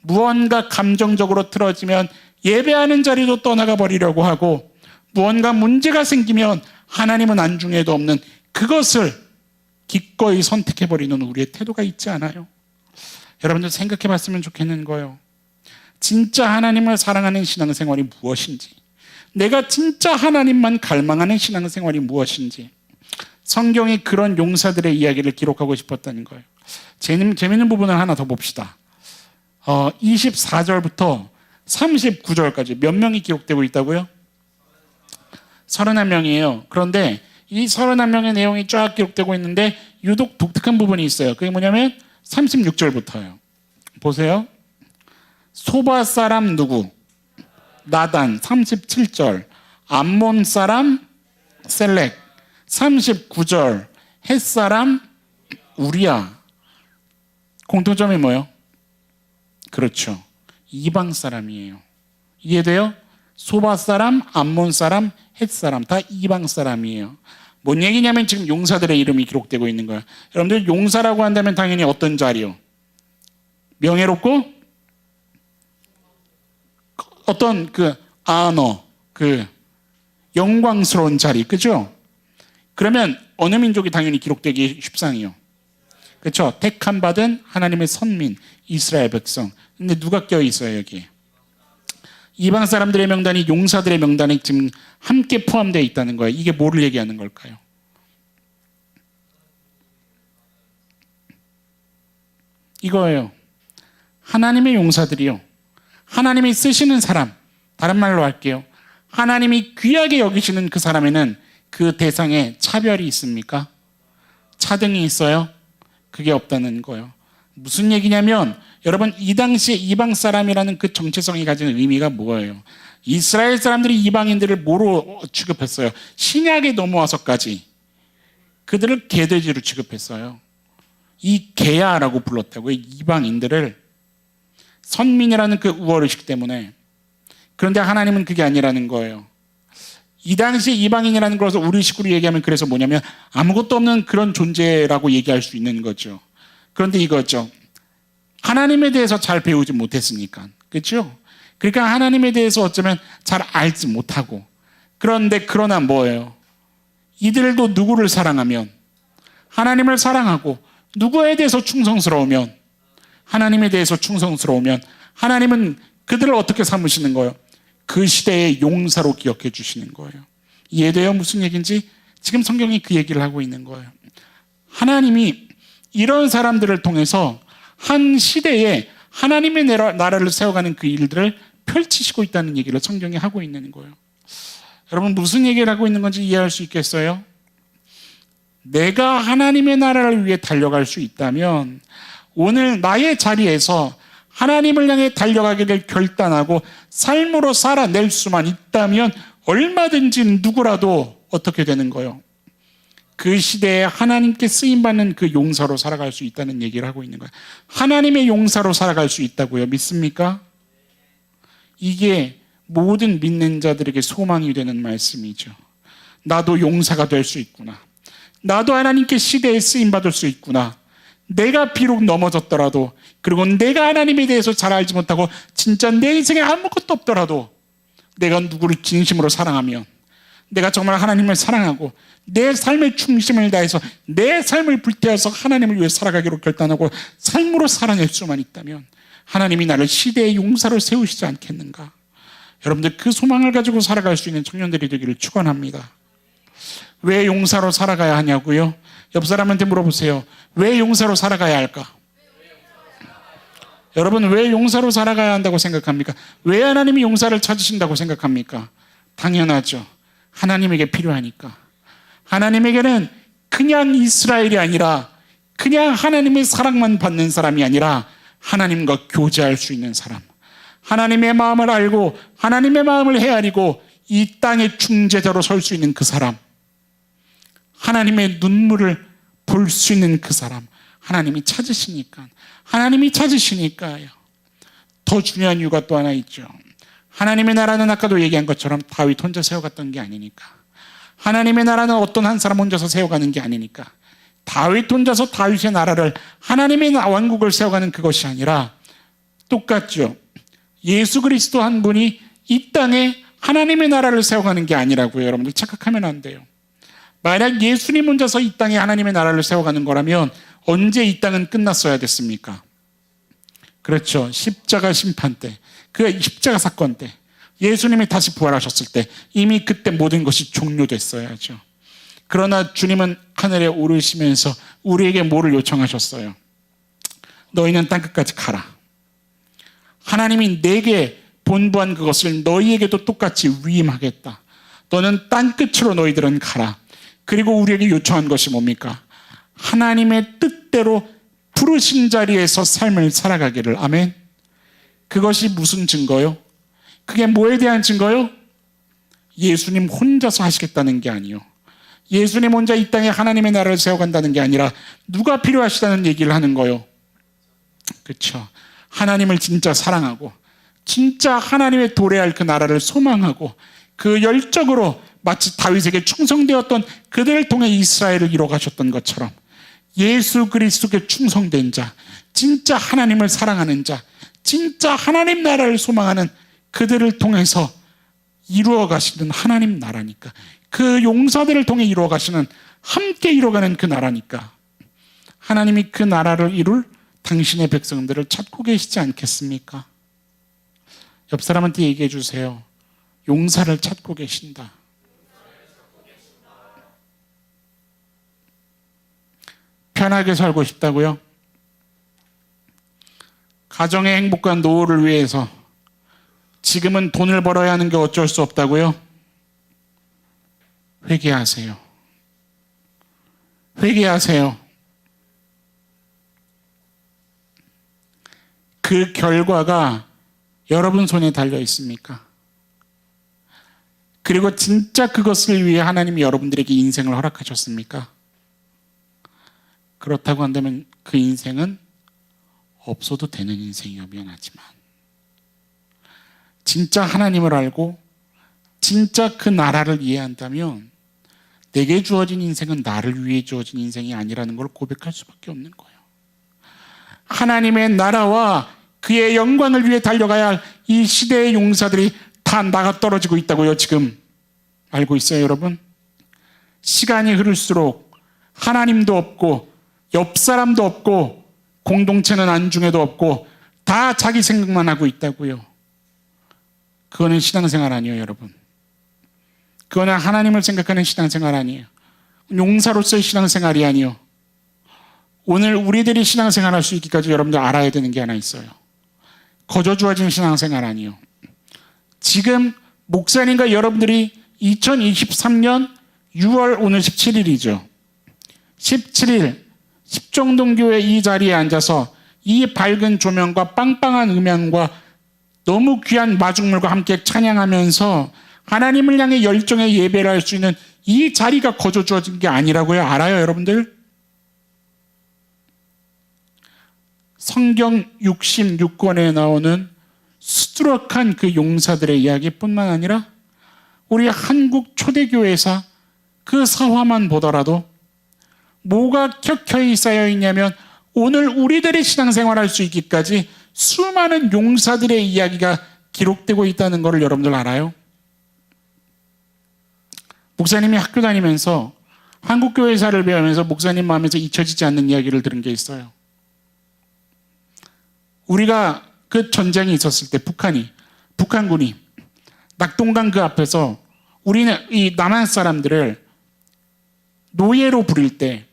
무언가 감정적으로 틀어지면 예배하는 자리도 떠나가 버리려고 하고 무언가 문제가 생기면 하나님은 안중에도 없는 그것을 기꺼이 선택해버리는 우리의 태도가 있지 않아요? 여러분들 생각해 봤으면 좋겠는 거예요. 진짜 하나님을 사랑하는 신앙생활이 무엇인지, 내가 진짜 하나님만 갈망하는 신앙생활이 무엇인지, 성경이 그런 용사들의 이야기를 기록하고 싶었다는 거예요. 재밌는 부분을 하나 더 봅시다. 24절부터 39절까지 몇 명이 기록되고 있다고요? 31명이에요. 그런데 이 31명의 내용이 쫙 기록되고 있는데 유독 독특한 부분이 있어요. 그게 뭐냐면 36절부터요. 보세요. 소바 사람 누구? 나단. 37절 암몬 사람 셀렉. 39절 헷 사람 우리야. 공통점이 뭐예요? 그렇죠. 이방 사람이에요. 이해돼요? 소바 사람, 암몬 사람, 헷 사람 다 이방 사람이에요. 뭔 얘기냐면 지금 용사들의 이름이 기록되고 있는 거예요. 여러분들 용사라고 한다면 당연히 어떤 자리요? 명예롭고 어떤 영광스러운 자리, 그죠? 그러면 어느 민족이 당연히 기록되기 십상이요. 그렇죠? 택함 받은 하나님의 선민 이스라엘 백성. 근데 누가 껴있어요 여기에? 이방 사람들의 명단이 용사들의 명단에 지금 함께 포함되어 있다는 거예요. 이게 뭐를 얘기하는 걸까요? 이거예요. 하나님의 용사들이요, 하나님이 쓰시는 사람, 다른 말로 할게요. 하나님이 귀하게 여기시는 그 사람에는 그 대상에 차별이 있습니까? 차등이 있어요? 그게 없다는 거예요. 무슨 얘기냐면 여러분, 이 당시에 이방 사람이라는 그 정체성이 가진 의미가 뭐예요? 이스라엘 사람들이 이방인들을 뭐로 취급했어요? 신약에 넘어와서까지 그들을 개돼지로 취급했어요. 이 개야라고 불렀다고요. 이방인들을 선민이라는 그 우월의식 때문에. 그런데 하나님은 그게 아니라는 거예요. 이 당시 이방인이라는 것을 우리 식으로 얘기하면 그래서 뭐냐면 아무것도 없는 그런 존재라고 얘기할 수 있는 거죠. 그런데 이거죠. 하나님에 대해서 잘 배우지 못했으니까. 그렇죠? 그러니까 하나님에 대해서 어쩌면 잘 알지 못하고. 그러나 뭐예요? 이들도 누구를 사랑하면, 하나님을 사랑하고 누구에 대해서 충성스러우면, 하나님에 대해서 충성스러우면 하나님은 그들을 어떻게 삼으시는 거예요? 그 시대의 용사로 기억해 주시는 거예요. 이해돼요? 무슨 얘기인지? 지금 성경이 그 얘기를 하고 있는 거예요. 하나님이 이런 사람들을 통해서 한 시대에 하나님의 나라를 세워가는 그 일들을 펼치시고 있다는 얘기를 성경이 하고 있는 거예요. 여러분, 무슨 얘기를 하고 있는 건지 이해할 수 있겠어요? 내가 하나님의 나라를 위해 달려갈 수 있다면 오늘 나의 자리에서 하나님을 향해 달려가기를 결단하고 삶으로 살아낼 수만 있다면 얼마든지 누구라도 어떻게 되는 거예요? 그 시대에 하나님께 쓰임받는 그 용사로 살아갈 수 있다는 얘기를 하고 있는 거예요. 하나님의 용사로 살아갈 수 있다고요. 믿습니까? 이게 모든 믿는 자들에게 소망이 되는 말씀이죠. 나도 용사가 될 수 있구나. 나도 하나님께 시대에 쓰임받을 수 있구나. 내가 비록 넘어졌더라도, 그리고 내가 하나님에 대해서 잘 알지 못하고 진짜 내 인생에 아무것도 없더라도 내가 누구를 진심으로 사랑하면, 내가 정말 하나님을 사랑하고 내 삶의 중심을 다해서 내 삶을 불태워서 하나님을 위해 살아가기로 결단하고 삶으로 살아낼 수만 있다면 하나님이 나를 시대의 용사로 세우시지 않겠는가? 여러분들, 그 소망을 가지고 살아갈 수 있는 청년들이 되기를 축원합니다. 왜 용사로 살아가야 하냐고요? 옆 사람한테 물어보세요. 왜 용사로 살아가야 할까? 여러분, 왜 용사로 살아가야 한다고 생각합니까? 왜 하나님이 용사를 찾으신다고 생각합니까? 당연하죠. 하나님에게 필요하니까. 하나님에게는 그냥 이스라엘이 아니라, 그냥 하나님의 사랑만 받는 사람이 아니라 하나님과 교제할 수 있는 사람, 하나님의 마음을 알고 하나님의 마음을 헤아리고 이 땅의 중재자로 설 수 있는 그 사람, 하나님의 눈물을 볼 수 있는 그 사람, 하나님이 찾으시니까요. 더 중요한 이유가 또 하나 있죠. 하나님의 나라는 아까도 얘기한 것처럼 다윗 혼자 세워갔던 게 아니니까. 하나님의 나라는 어떤 한 사람 혼자서 세워가는 게 아니니까. 다윗 혼자서 다윗의 나라를, 하나님의 왕국을 세워가는 그것이 아니라 똑같죠. 예수 그리스도 한 분이 이 땅에 하나님의 나라를 세워가는 게 아니라고요. 여러분들 착각하면 안 돼요. 만약 예수님 혼자서 이 땅에 하나님의 나라를 세워가는 거라면 언제 이 땅은 끝났어야 됐습니까? 그렇죠. 십자가 심판 때, 그 십자가 사건 때, 예수님이 다시 부활하셨을 때 이미 그때 모든 것이 종료됐어야죠. 그러나 주님은 하늘에 오르시면서 우리에게 뭐를 요청하셨어요? 너희는 땅끝까지 가라. 하나님이 내게 본부한 그것을 너희에게도 똑같이 위임하겠다. 너는 땅끝으로 너희들은 가라. 그리고 우리에게 요청한 것이 뭡니까? 하나님의 뜻대로 부르신 자리에서 삶을 살아가기를. 아멘. 그것이 무슨 증거요? 그게 뭐에 대한 증거요? 예수님 혼자서 하시겠다는 게 아니요. 예수님 혼자 이 땅에 하나님의 나라를 세워간다는 게 아니라 누가 필요하시다는 얘기를 하는 거요. 그렇죠. 하나님을 진짜 사랑하고 진짜 하나님의 도래할 그 나라를 소망하고 그 열정으로 마치 다윗에게 충성되었던 그들을 통해 이스라엘을 이뤄가셨던 것처럼 예수 그리스도께 충성된 자, 진짜 하나님을 사랑하는 자, 진짜 하나님 나라를 소망하는 그들을 통해서 이루어가시는 하나님 나라니까, 그 용사들을 통해 이루어가시는, 함께 이루어가는 그 나라니까 하나님이 그 나라를 이룰 당신의 백성들을 찾고 계시지 않겠습니까? 옆 사람한테 얘기해 주세요. 용사를 찾고 계신다. 편하게 살고 싶다고요? 가정의 행복과 노후를 위해서 지금은 돈을 벌어야 하는 게 어쩔 수 없다고요? 회개하세요. 회개하세요. 그 결과가 여러분 손에 달려 있습니까? 그리고 진짜 그것을 위해 하나님이 여러분들에게 인생을 허락하셨습니까? 그렇다고 한다면 그 인생은 없어도 되는 인생이요, 미안하지만. 진짜 하나님을 알고 진짜 그 나라를 이해한다면 내게 주어진 인생은 나를 위해 주어진 인생이 아니라는 걸 고백할 수밖에 없는 거예요. 하나님의 나라와 그의 영광을 위해 달려가야 할 이 시대의 용사들이 다 나가 떨어지고 있다고요. 지금 알고 있어요, 여러분? 시간이 흐를수록 하나님도 없고 옆 사람도 없고 공동체는 안중에도 없고 다 자기 생각만 하고 있다고요. 그거는 신앙생활 아니에요, 여러분. 그거는 하나님을 생각하는 신앙생활 아니에요. 용사로서의 신앙생활이 아니에요. 오늘 우리들이 신앙생활 할 수 있기까지 여러분들 알아야 되는 게 하나 있어요. 거저 주어진 신앙생활 아니에요. 지금 목사님과 여러분들이 2023년 6월 오늘 17일이죠. 17일 십정동교회 이 자리에 앉아서 이 밝은 조명과 빵빵한 음향과 너무 귀한 마중물과 함께 찬양하면서 하나님을 향해 열정의 예배를 할 수 있는 이 자리가 거저 주어진 게 아니라고요. 알아요, 여러분들? 성경 66권에 나오는 수두룩한 그 용사들의 이야기뿐만 아니라 우리 한국 초대교회사 그 사화만 보더라도 뭐가 켜켜이 쌓여 있냐면 오늘 우리들의 신앙생활 할 수 있기까지 수많은 용사들의 이야기가 기록되고 있다는 것을 여러분들 알아요? 목사님이 학교 다니면서 한국교회사를 배우면서 목사님 마음에서 잊혀지지 않는 이야기를 들은 게 있어요. 우리가 그 전쟁이 있었을 때 북한군이 낙동강 그 앞에서 우리는 이 남한 사람들을 노예로 부릴 때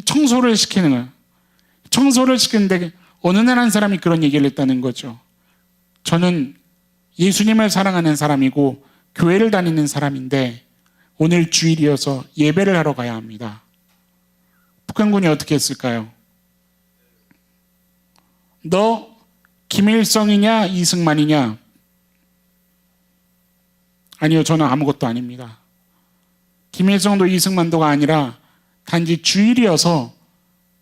청소를 시키는 거예요. 청소를 시키는데 어느 날 한 사람이 그런 얘기를 했다는 거죠. 저는 예수님을 사랑하는 사람이고 교회를 다니는 사람인데 오늘 주일이어서 예배를 하러 가야 합니다. 북한군이 어떻게 했을까요? 너 김일성이냐 이승만이냐? 아니요, 저는 아무것도 아닙니다. 김일성도 이승만도가 아니라 단지 주일이어서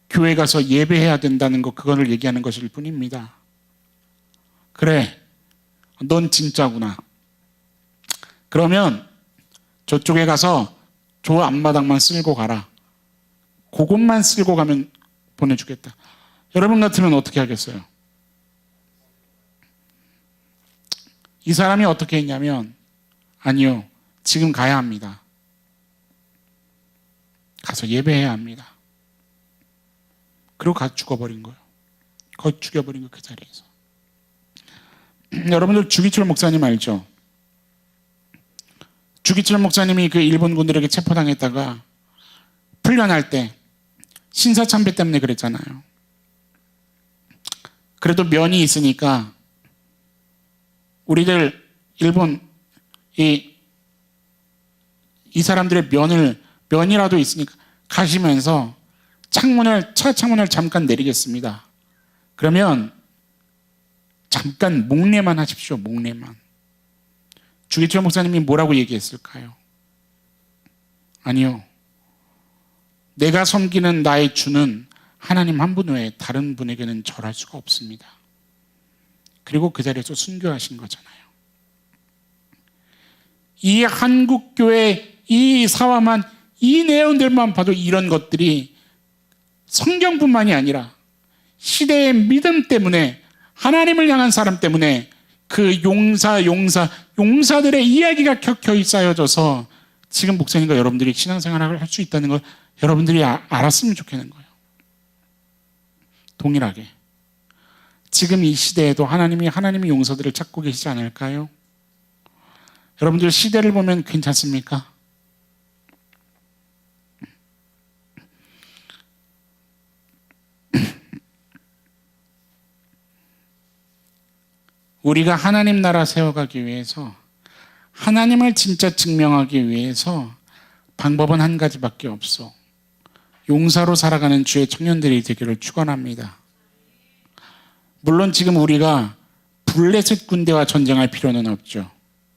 교회 가서 예배해야 된다는 것, 그거를 얘기하는 것일 뿐입니다. 그래, 넌 진짜구나. 그러면 저쪽에 가서 저 앞마당만 쓸고 가라. 그것만 쓸고 가면 보내주겠다. 여러분 같으면 어떻게 하겠어요? 이 사람이 어떻게 했냐면 아니요, 지금 가야 합니다. 가서 예배해야 합니다. 그리고 가 죽어버린 거예요. 거의 죽여버린 거예요, 그 자리에서. 여러분들 주기철 목사님 알죠? 주기철 목사님이 그 일본군들에게 체포당했다가 풀려날 때 신사참배 때문에 그랬잖아요. 그래도 면이 있으니까 우리들 일본 이 사람들의 면이라도 있으니까 가시면서 차 창문을 잠깐 내리겠습니다. 그러면 잠깐 목례만 하십시오. 목례만. 주기철 목사님이 뭐라고 얘기했을까요? 아니요. 내가 섬기는 나의 주는 하나님 한 분 외에 다른 분에게는 절할 수가 없습니다. 그리고 그 자리에서 순교하신 거잖아요. 이 한국교회 이 사화만 이 내용들만 봐도 이런 것들이 성경뿐만이 아니라 시대의 믿음 때문에 하나님을 향한 사람 때문에 그 용사들의 이야기가 켜켜이 쌓여져서 지금 목사님과 여러분들이 신앙생활을 할 수 있다는 걸 여러분들이 알았으면 좋겠는 거예요. 동일하게 지금 이 시대에도 하나님이 용사들을 찾고 계시지 않을까요? 여러분들 시대를 보면 괜찮습니까? 우리가 하나님 나라 세워가기 위해서 하나님을 진짜 증명하기 위해서 방법은 한 가지밖에 없어. 용사로 살아가는 주의 청년들이 되기를 축원합니다. 물론 지금 우리가 블레셋 군대와 전쟁할 필요는 없죠.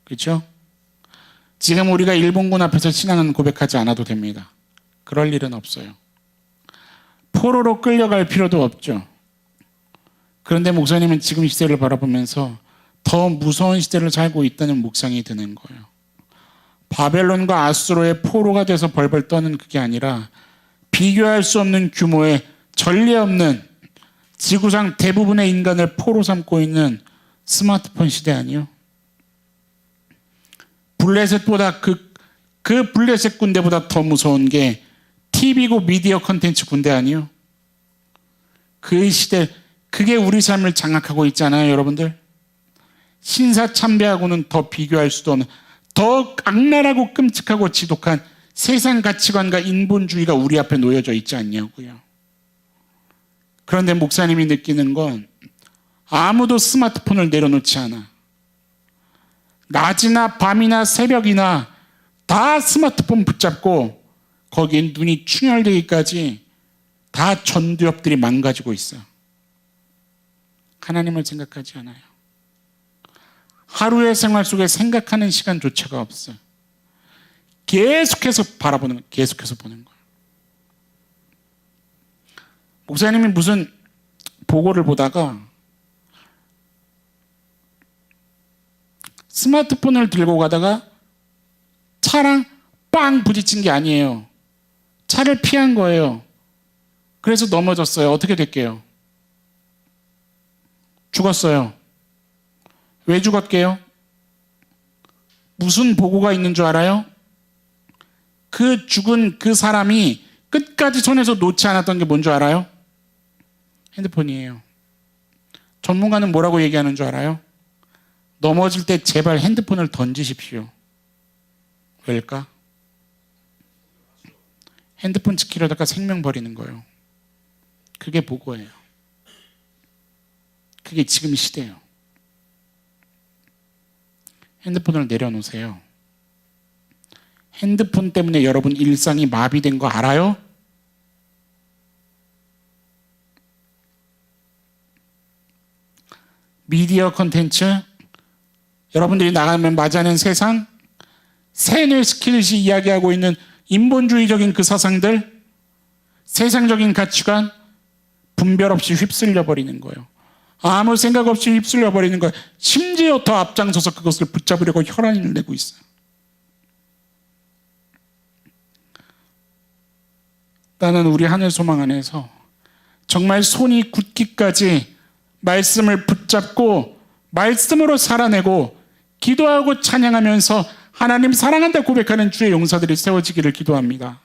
그렇죠? 지금 우리가 일본군 앞에서 신앙은 고백하지 않아도 됩니다. 그럴 일은 없어요. 포로로 끌려갈 필요도 없죠. 그런데 목사님은 지금 시대를 바라보면서 더 무서운 시대를 살고 있다는 묵상이 드는 거예요. 바벨론과 아수르의 포로가 돼서 벌벌 떠는 그게 아니라 비교할 수 없는 규모의 전례 없는 지구상 대부분의 인간을 포로 삼고 있는 스마트폰 시대 아니요? 블레셋보다 그 블레셋 군대보다 더 무서운 게 TV고 미디어 컨텐츠 군대 아니요? 그 시대, 그게 우리 삶을 장악하고 있잖아요, 여러분들. 신사참배하고는 더 비교할 수도 없는, 더 악랄하고 끔찍하고 지독한 세상 가치관과 인본주의가 우리 앞에 놓여져 있지 않냐고요. 그런데 목사님이 느끼는 건 아무도 스마트폰을 내려놓지 않아. 낮이나 밤이나 새벽이나 다 스마트폰 붙잡고 거기에 눈이 충혈되기까지 다 전두엽들이 망가지고 있어. 하나님을 생각하지 않아요. 하루의 생활 속에 생각하는 시간조차가 없어. 계속해서 바라보는 거예요. 계속해서 보는 거예요. 목사님이 무슨 보고를 보다가 스마트폰을 들고 가다가 차랑 빵 부딪힌 게 아니에요. 차를 피한 거예요. 그래서 넘어졌어요. 어떻게 될게요? 죽었어요. 왜 죽었게요? 무슨 보고가 있는 줄 알아요? 그 죽은 그 사람이 끝까지 손에서 놓지 않았던 게 뭔 줄 알아요? 핸드폰이에요. 전문가는 뭐라고 얘기하는 줄 알아요? 넘어질 때 제발 핸드폰을 던지십시오. 왜일까? 핸드폰 지키려다가 생명 버리는 거예요. 그게 보고예요. 그게 지금 시대예요. 핸드폰을 내려놓으세요. 핸드폰 때문에 여러분 일상이 마비된 거 알아요? 미디어 콘텐츠, 여러분들이 나가면 맞이하는 세상, 세뇌시키듯이 이야기하고 있는 인본주의적인 그 사상들, 세상적인 가치관, 분별 없이 휩쓸려 버리는 거예요. 아무 생각 없이 휩쓸려 버리는 거예요. 심지어 더 앞장서서 그것을 붙잡으려고 혈안을 내고 있어요. 나는 우리 하늘 소망 안에서 정말 손이 굳기까지 말씀을 붙잡고 말씀으로 살아내고 기도하고 찬양하면서 하나님 사랑한다 고백하는 주의 용사들이 세워지기를 기도합니다.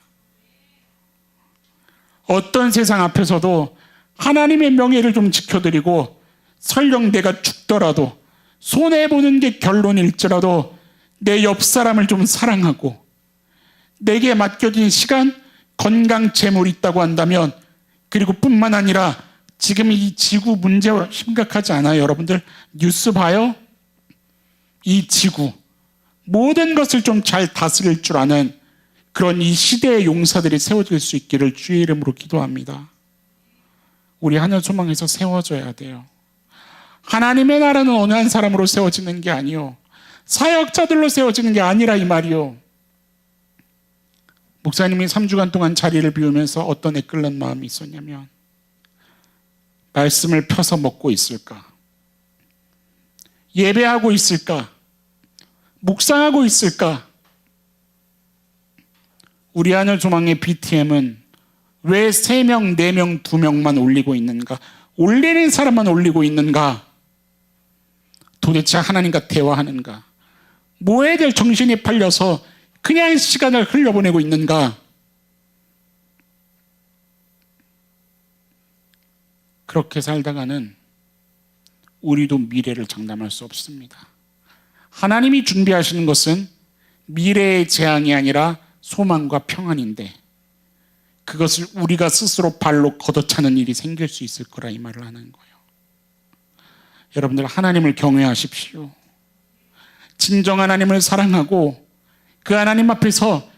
어떤 세상 앞에서도 하나님의 명예를 좀 지켜드리고 설령 내가 죽더라도 손해보는 게 결론일지라도 내 옆 사람을 좀 사랑하고 내게 맡겨진 시간, 건강, 재물이 있다고 한다면, 그리고 뿐만 아니라 지금 이 지구 문제가 심각하지 않아요? 여러분들 뉴스 봐요? 이 지구 모든 것을 좀 잘 다스릴 줄 아는 그런 이 시대의 용사들이 세워질 수 있기를 주의 이름으로 기도합니다. 우리 하늘 소망에서 세워져야 돼요. 하나님의 나라는 어느 한 사람으로 세워지는 게 아니요, 사역자들로 세워지는 게 아니라 이 말이요. 목사님이 3주간 동안 자리를 비우면서 어떤 애끓는 마음이 있었냐면, 말씀을 펴서 먹고 있을까? 예배하고 있을까? 묵상하고 있을까? 우리 하늘 소망의 BTM은 왜 3명, 4명, 2명만 올리고 있는가? 올리는 사람만 올리고 있는가? 도대체 하나님과 대화하는가? 뭐에 대해 정신이 팔려서 그냥 시간을 흘려보내고 있는가? 그렇게 살다가는 우리도 미래를 장담할 수 없습니다. 하나님이 준비하시는 것은 미래의 재앙이 아니라 소망과 평안인데, 그것을 우리가 스스로 발로 걷어차는 일이 생길 수 있을 거라 이 말을 하는 거예요. 여러분들 하나님을 경외하십시오. 진정 하나님을 사랑하고 그 하나님 앞에서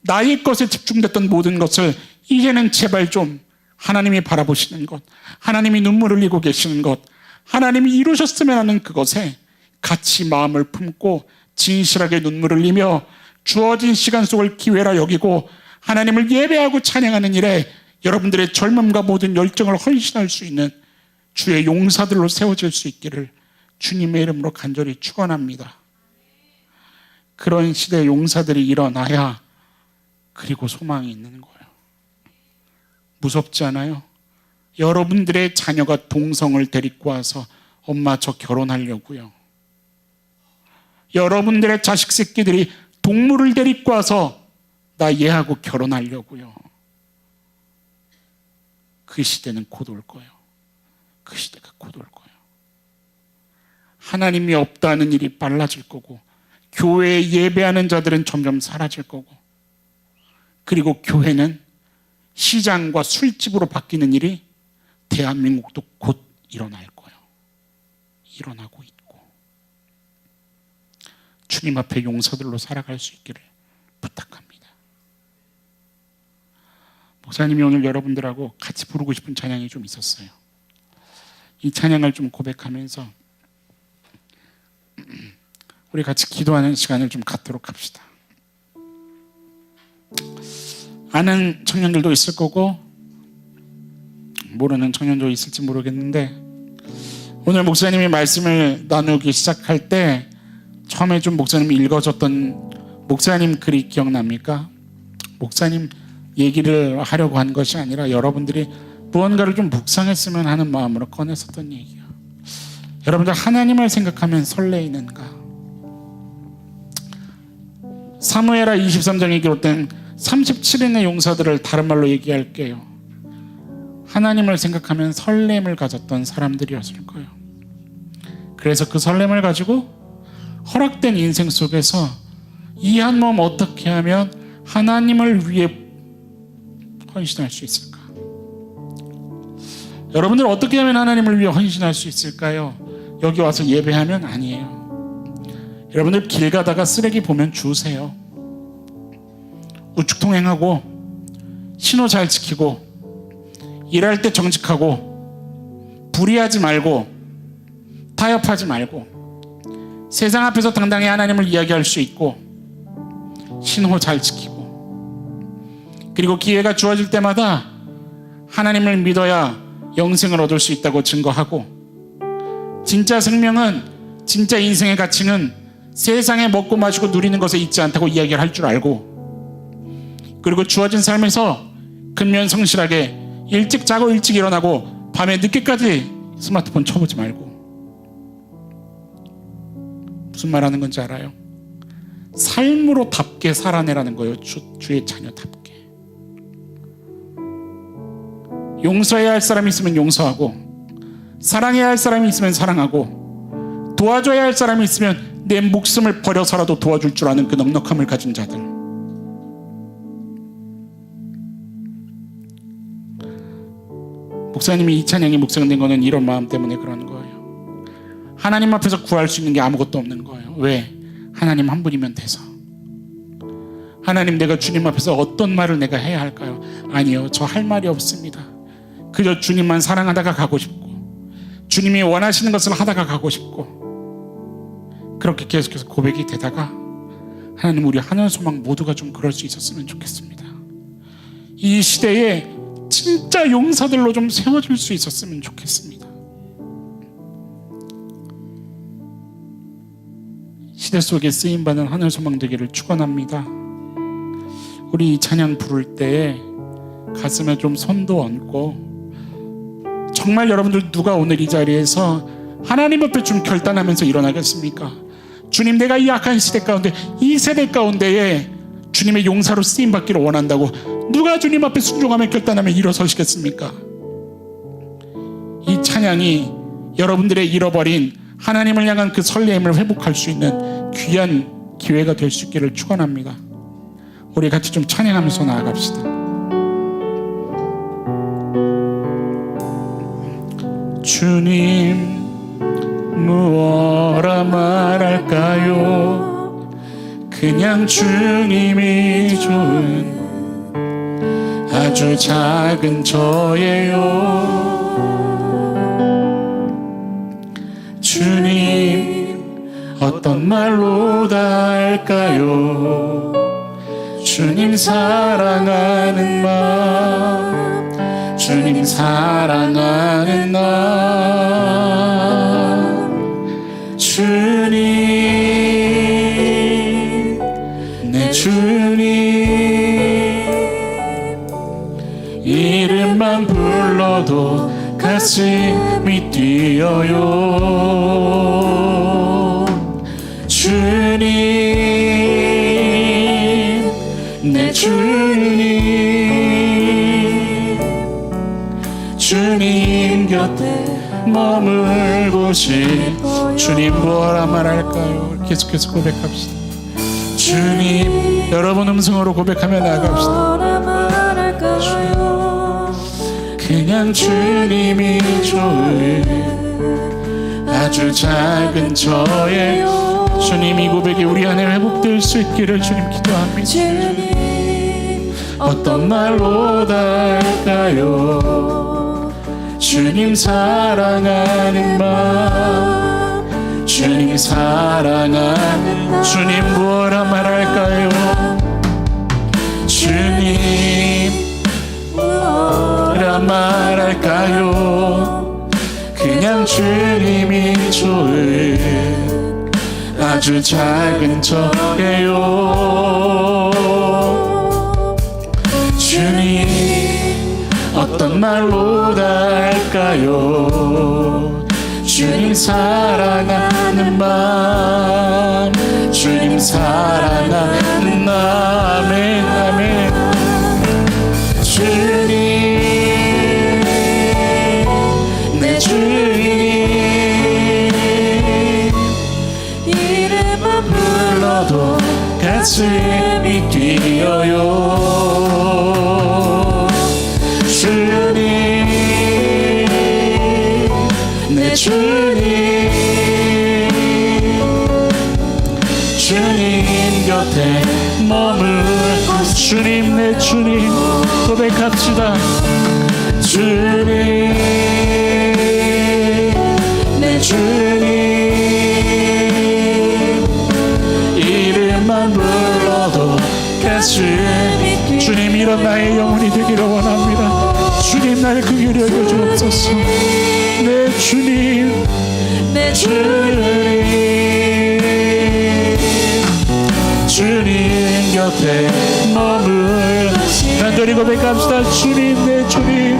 나의 것에 집중됐던 모든 것을 이제는 제발 좀 하나님이 바라보시는 것, 하나님이 눈물 흘리고 계시는 것, 하나님이 이루셨으면 하는 그것에 같이 마음을 품고 진실하게 눈물을 흘리며 주어진 시간 속을 기회라 여기고 하나님을 예배하고 찬양하는 일에 여러분들의 젊음과 모든 열정을 헌신할 수 있는 주의 용사들로 세워질 수 있기를 주님의 이름으로 간절히 축원합니다. 그런 시대의 용사들이 일어나야 그리고 소망이 있는 거예요. 무섭지 않아요? 여러분들의 자녀가 동성을 데리고 와서 엄마 저 결혼하려고요. 여러분들의 자식 새끼들이 동물을 데리고 와서 나 얘하고 결혼하려고요. 그 시대는 곧 올 거예요. 그 시대가 곧 올 거예요. 하나님이 없다는 일이 빨라질 거고 교회에 예배하는 자들은 점점 사라질 거고 그리고 교회는 시장과 술집으로 바뀌는 일이 대한민국도 곧 일어날 거예요. 일어나고 있고 주님 앞에 용사들로 살아갈 수 있기를 부탁합니다. 목사님이 오늘 여러분들하고 같이 부르고 싶은 찬양이 좀 있었어요. 이 찬양을 좀 고백하면서 우리 같이 기도하는 시간을 좀 갖도록 합시다. 아는 청년들도 있을 거고 모르는 청년도 있을지 모르겠는데 오늘 목사님이 말씀을 나누기 시작할 때 처음에 좀 목사님이 읽어줬던 목사님 글이 기억납니까? 목사님 얘기를 하려고 한 것이 아니라 여러분들이 무언가를 좀 묵상했으면 하는 마음으로 꺼냈었던 얘기예요. 여러분들 하나님을 생각하면 설레이는가? 사무엘하 23장에 기록된 37인의 용사들을 다른 말로 얘기할게요. 하나님을 생각하면 설렘을 가졌던 사람들이었을 거예요. 그래서 그 설렘을 가지고 허락된 인생 속에서 이 한 몸 어떻게 하면 하나님을 위해 헌신할 수 있을까? 여러분들 어떻게 하면 하나님을 위해 헌신할 수 있을까요? 여기 와서 예배하면 아니에요. 여러분들 길 가다가 쓰레기 보면 주우세요. 우측통행하고 신호 잘 지키고 일할 때 정직하고 불의하지 말고 타협하지 말고 세상 앞에서 당당히 하나님을 이야기할 수 있고 신호 잘 지키고 그리고 기회가 주어질 때마다 하나님을 믿어야 영생을 얻을 수 있다고 증거하고 진짜 생명은 진짜 인생의 가치는 세상에 먹고 마시고 누리는 것에 있지 않다고 이야기를 할 줄 알고 그리고 주어진 삶에서 근면성실하게 일찍 자고 일찍 일어나고 밤에 늦게까지 스마트폰 쳐보지 말고 무슨 말 하는 건지 알아요? 삶으로 답게 살아내라는 거예요. 주의 자녀답게. 용서해야 할 사람이 있으면 용서하고 사랑해야 할 사람이 있으면 사랑하고 도와줘야 할 사람이 있으면 내 목숨을 버려서라도 도와줄 줄 아는 그 넉넉함을 가진 자들. 목사님이 이 찬양이 묵상된 거는 이런 마음 때문에 그러는 거예요. 하나님 앞에서 구할 수 있는 게 아무것도 없는 거예요. 왜? 하나님 한 분이면 돼서. 하나님 내가 주님 앞에서 어떤 말을 내가 해야 할까요? 아니요, 저 할 말이 없습니다. 그저 주님만 사랑하다가 가고 싶고 주님이 원하시는 것을 하다가 가고 싶고 그렇게 계속해서 고백이 되다가 하나님 우리 하늘소망 모두가 좀 그럴 수 있었으면 좋겠습니다. 이 시대에 진짜 용사들로 좀 세워줄 수 있었으면 좋겠습니다. 시대 속에 쓰임받는 하늘소망 되기를 축원합니다. 우리 이 찬양 부를 때에 가슴에 좀 손도 얹고 정말 여러분들 누가 오늘 이 자리에서 하나님 앞에 좀 결단하면서 일어나겠습니까? 주님 내가 이 악한 시대 가운데 이 세대 가운데에 주님의 용사로 쓰임받기를 원한다고 누가 주님 앞에 순종하며 결단하며 일어서시겠습니까? 이 찬양이 여러분들의 잃어버린 하나님을 향한 그 설렘을 회복할 수 있는 귀한 기회가 될 수 있기를 축원합니다. 우리 같이 좀 찬양하면서 나아갑시다. 주님 무엇라 말할까요? 그냥 주님이 좋은 아주 작은 저예요. 주님 어떤 말로 다 할까요? 주님 사랑하는 마음, 주님 사랑하는 나, 주님 내 주님 이름만 불러도 가슴이 뛰어요. 주님 내 주님 주님 곁에 머물고 싶어요. 주님 뭐라 말할까요? 계속해서 고백합시다. 주님 여러분 음성으로 고백하며 나아갑시다. 그냥 주님이 좋은 아주 작은 저의 주님 이 고백이 우리 안에 회복될 수 있기를 주님 기도합니다. 주님 어떤 말로 다 할까요? 주님 사랑하는 마음, 주님 사랑하는 주님 뭐라 말할까요? 주님 뭐라 말할까요? 그냥 주님이 좋은 아주 작은 저예요. 주님 어떤 말로 다 할까요? 주님 사랑하는 마음, 주님 사랑하는 나. 아멘 아멘. 주님 내 주님 이름만 불러도 가슴이 뛰어요. 주님 내 주님 주님 곁에 머물고 주님 내 주님 고백합시다. 주님 내 주님 이름만 불러도 가슴이 주님 이런 나의 영혼이 되기를 원합니다. 주님 나를 그 길에 여겨주옵소서. 내 주님 내 주님 주님 곁에 머물 간절히 고백합시다. 주님 내 주님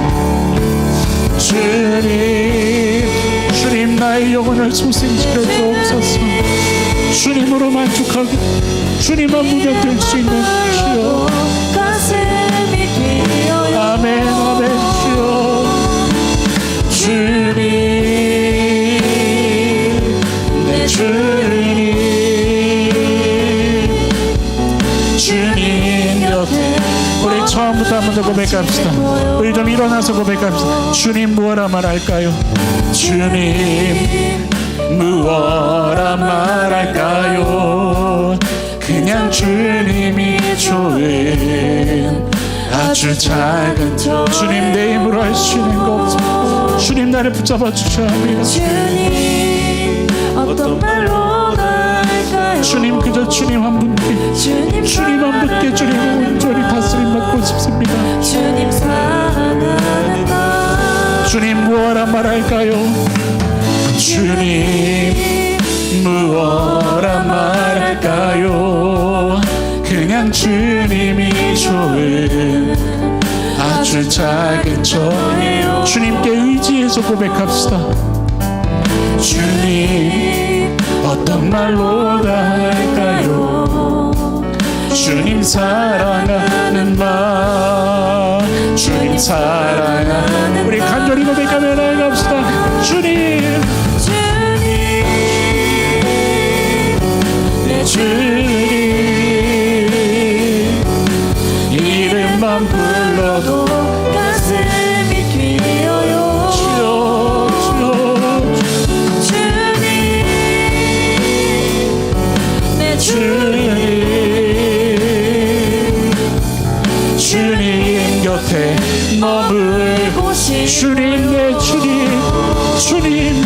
주님 주님 나의 영혼을 소생시켜 주옵소서. 주님으로 만족하고 주님만 보면 될 수 있는 주여. 아멘 아멘 주여. 주님 내 주님 주님 곁에 우리 처음부터 한 번 더 고백합시다. 우리 좀 일어나서 고백합시다. 주님 무엇라 말할까요? 주님 무엇라 말할까요? 그냥 주님이 좋은 아주 작은 주님 내 힘으로 할 수 있는 거 없습니다. 주님 나를 붙잡아 주셔야 합니다. 주님 어떤 말로 할까요? 주님 그저 주님 한 분께 주님 한 분께 주님 온전히 다스림 받고 싶습니다. 주님 사랑하는 나 주님 무엇라 말할까요? 주님 무엇라 말할까요? 그냥 주님이 좋은 아주 작은 저예요. 주님께 의지해서 고백합시다. 주님 어떤 말로 다 할까요? 주님 사랑하는 마음, 주님 사랑하는 우리 간절히 고백하며 나아갑시다. 주님 내 주님 이름만 불러도 가슴이 뛰어요. 주여 주님 내 주님 주님 곁에 머물고 싶어요. 주님 내 주님 주님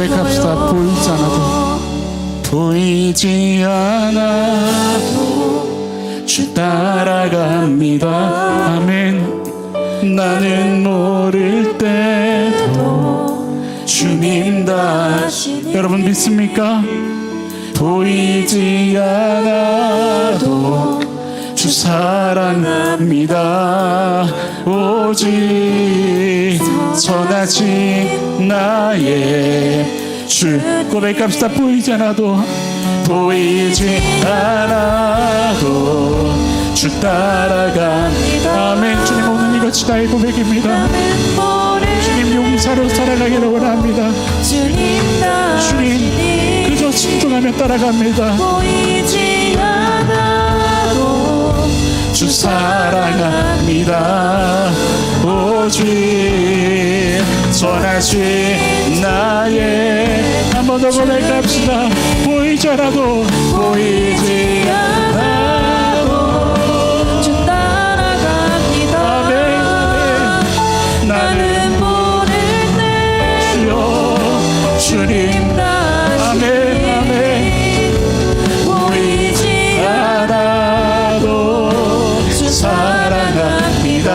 고백합시다. 보이지 않아도, 보이지 않아도 주 따라갑니다. 아멘. 나는 모를 때도 주님 다시. 여러분 믿습니까? 보이지 않아도 주 사랑합니다. 오직 선하신 나의 주. 고백합시다. 보이지 않아도, 보이지 않아도 주 따라갑니다. 아멘. 주님, 오늘 이것이 나의 고백입니다. 주님, 용사로 살아가기를 원합니다. 주님, 그저 순종하며 따라갑니다. 보이지 않아도 주 사랑합니다. 오직 선하신 나의. 한 번 더 고백합시다. 보이지 않아도, 보이지 않아도 주 따라갑니다. 아멘. 나는 모를 때 주여, 주님 아멘. 아멘. 보이지 않아도 주 사랑합니다.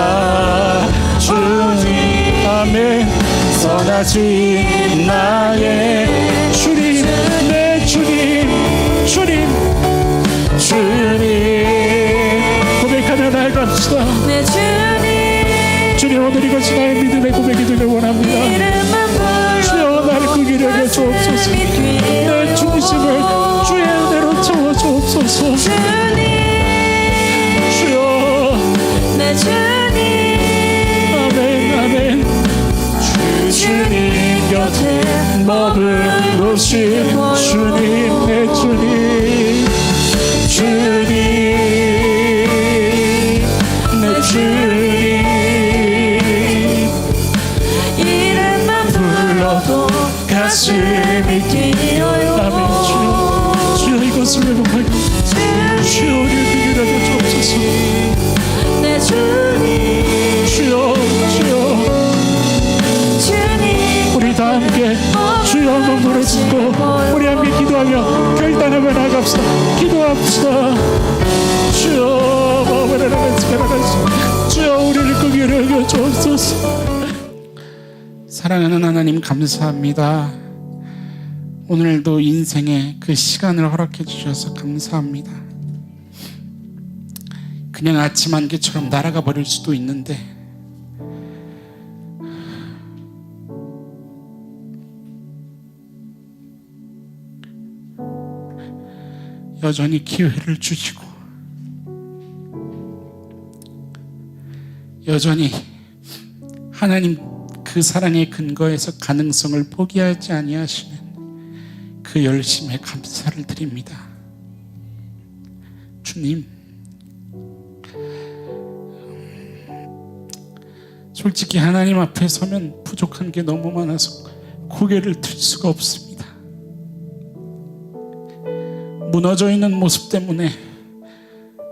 주님 아멘. 선하신 나의 주님, 내 주님, 주님, 주님. 고백하며 나아갑시다. 내 주님 주님, 오늘 이것이 나의 믿음의 고백이 되길 원합니다. 이름만 주여, 나를 그 길에 주옵소서. 내 중심을 주의 은혜로 채워주옵소서. 주님 주여, 내 주님 아멘, 아멘. 주님 곁에 머무르신 주님, 내 주님, 주님, 내 주님. 이름만 불러도 가슴이 뛰어요. 아멘. 주여, 주여, 이것을 회복하게 주여, 우리를 비밀하게 주옵소서. 내 주님 주여, 주여, 주님 우리 다 함께 주여 눈물을 짓고 우리 함께 기도하며 결단하며 나갑시다. 기도합시다. 주여, 주여, 우리를 그 길에 여겨 주옵소서. 사랑하는 하나님, 감사합니다. 오늘도 인생의 그 시간을 허락해 주셔서 감사합니다. 그냥 아침 안개처럼 날아가 버릴 수도 있는데 여전히 기회를 주시고 여전히 하나님 그 사랑의 근거에서 가능성을 포기하지 아니하시는 그 열심에 감사를 드립니다. 주님, 솔직히 하나님 앞에 서면 부족한 게 너무 많아서 고개를 들 수가 없습니다. 무너져 있는 모습 때문에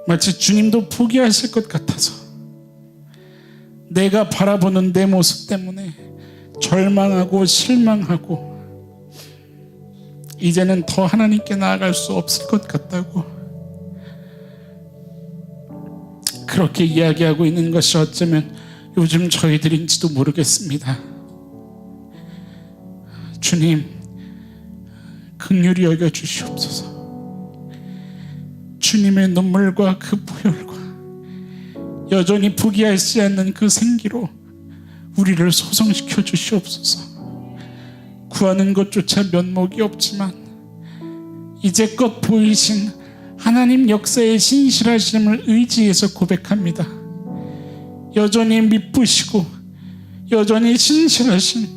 마치 주님도 포기하실 것 같아서 내가 바라보는 내 모습 때문에 절망하고 실망하고 이제는 더 하나님께 나아갈 수 없을 것 같다고 그렇게 이야기하고 있는 것이 어쩌면 요즘 저희들인지도 모르겠습니다. 주님, 긍휼히 여겨 주시옵소서. 주님의 눈물과 그 보혈과 여전히 포기하지 않는 그 생기로 우리를 소성시켜 주시옵소서. 구하는 것조차 면목이 없지만 이제껏 보이신 하나님 역사의 신실하심을 의지해서 고백합니다. 여전히 미쁘시고 여전히 신실하신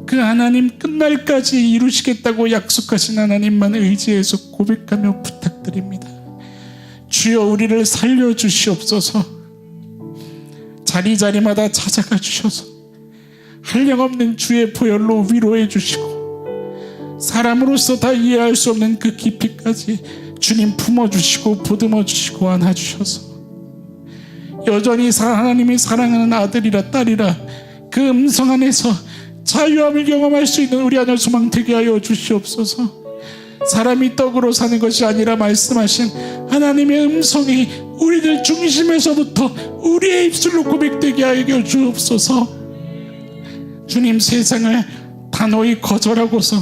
그 하나님, 끝날까지 이루시겠다고 약속하신 하나님만 의지해서 고백하며 부탁드립니다. 주여, 우리를 살려주시옵소서. 자리자리마다 찾아가 주셔서 한량없는 주의 보혈로 위로해 주시고 사람으로서 다 이해할 수 없는 그 깊이까지 주님 품어주시고 보듬어 주시고 안아주셔서 여전히 하나님이 사랑하는 아들이라 딸이라 그 음성 안에서 자유함을 경험할 수 있는 우리 안에 소망 되게 하여 주시옵소서. 사람이 떡으로 사는 것이 아니라 말씀하신 하나님의 음성이 우리들 중심에서부터 우리의 입술로 고백되게 하여 주옵소서. 주님, 세상을 단호히 거절하고서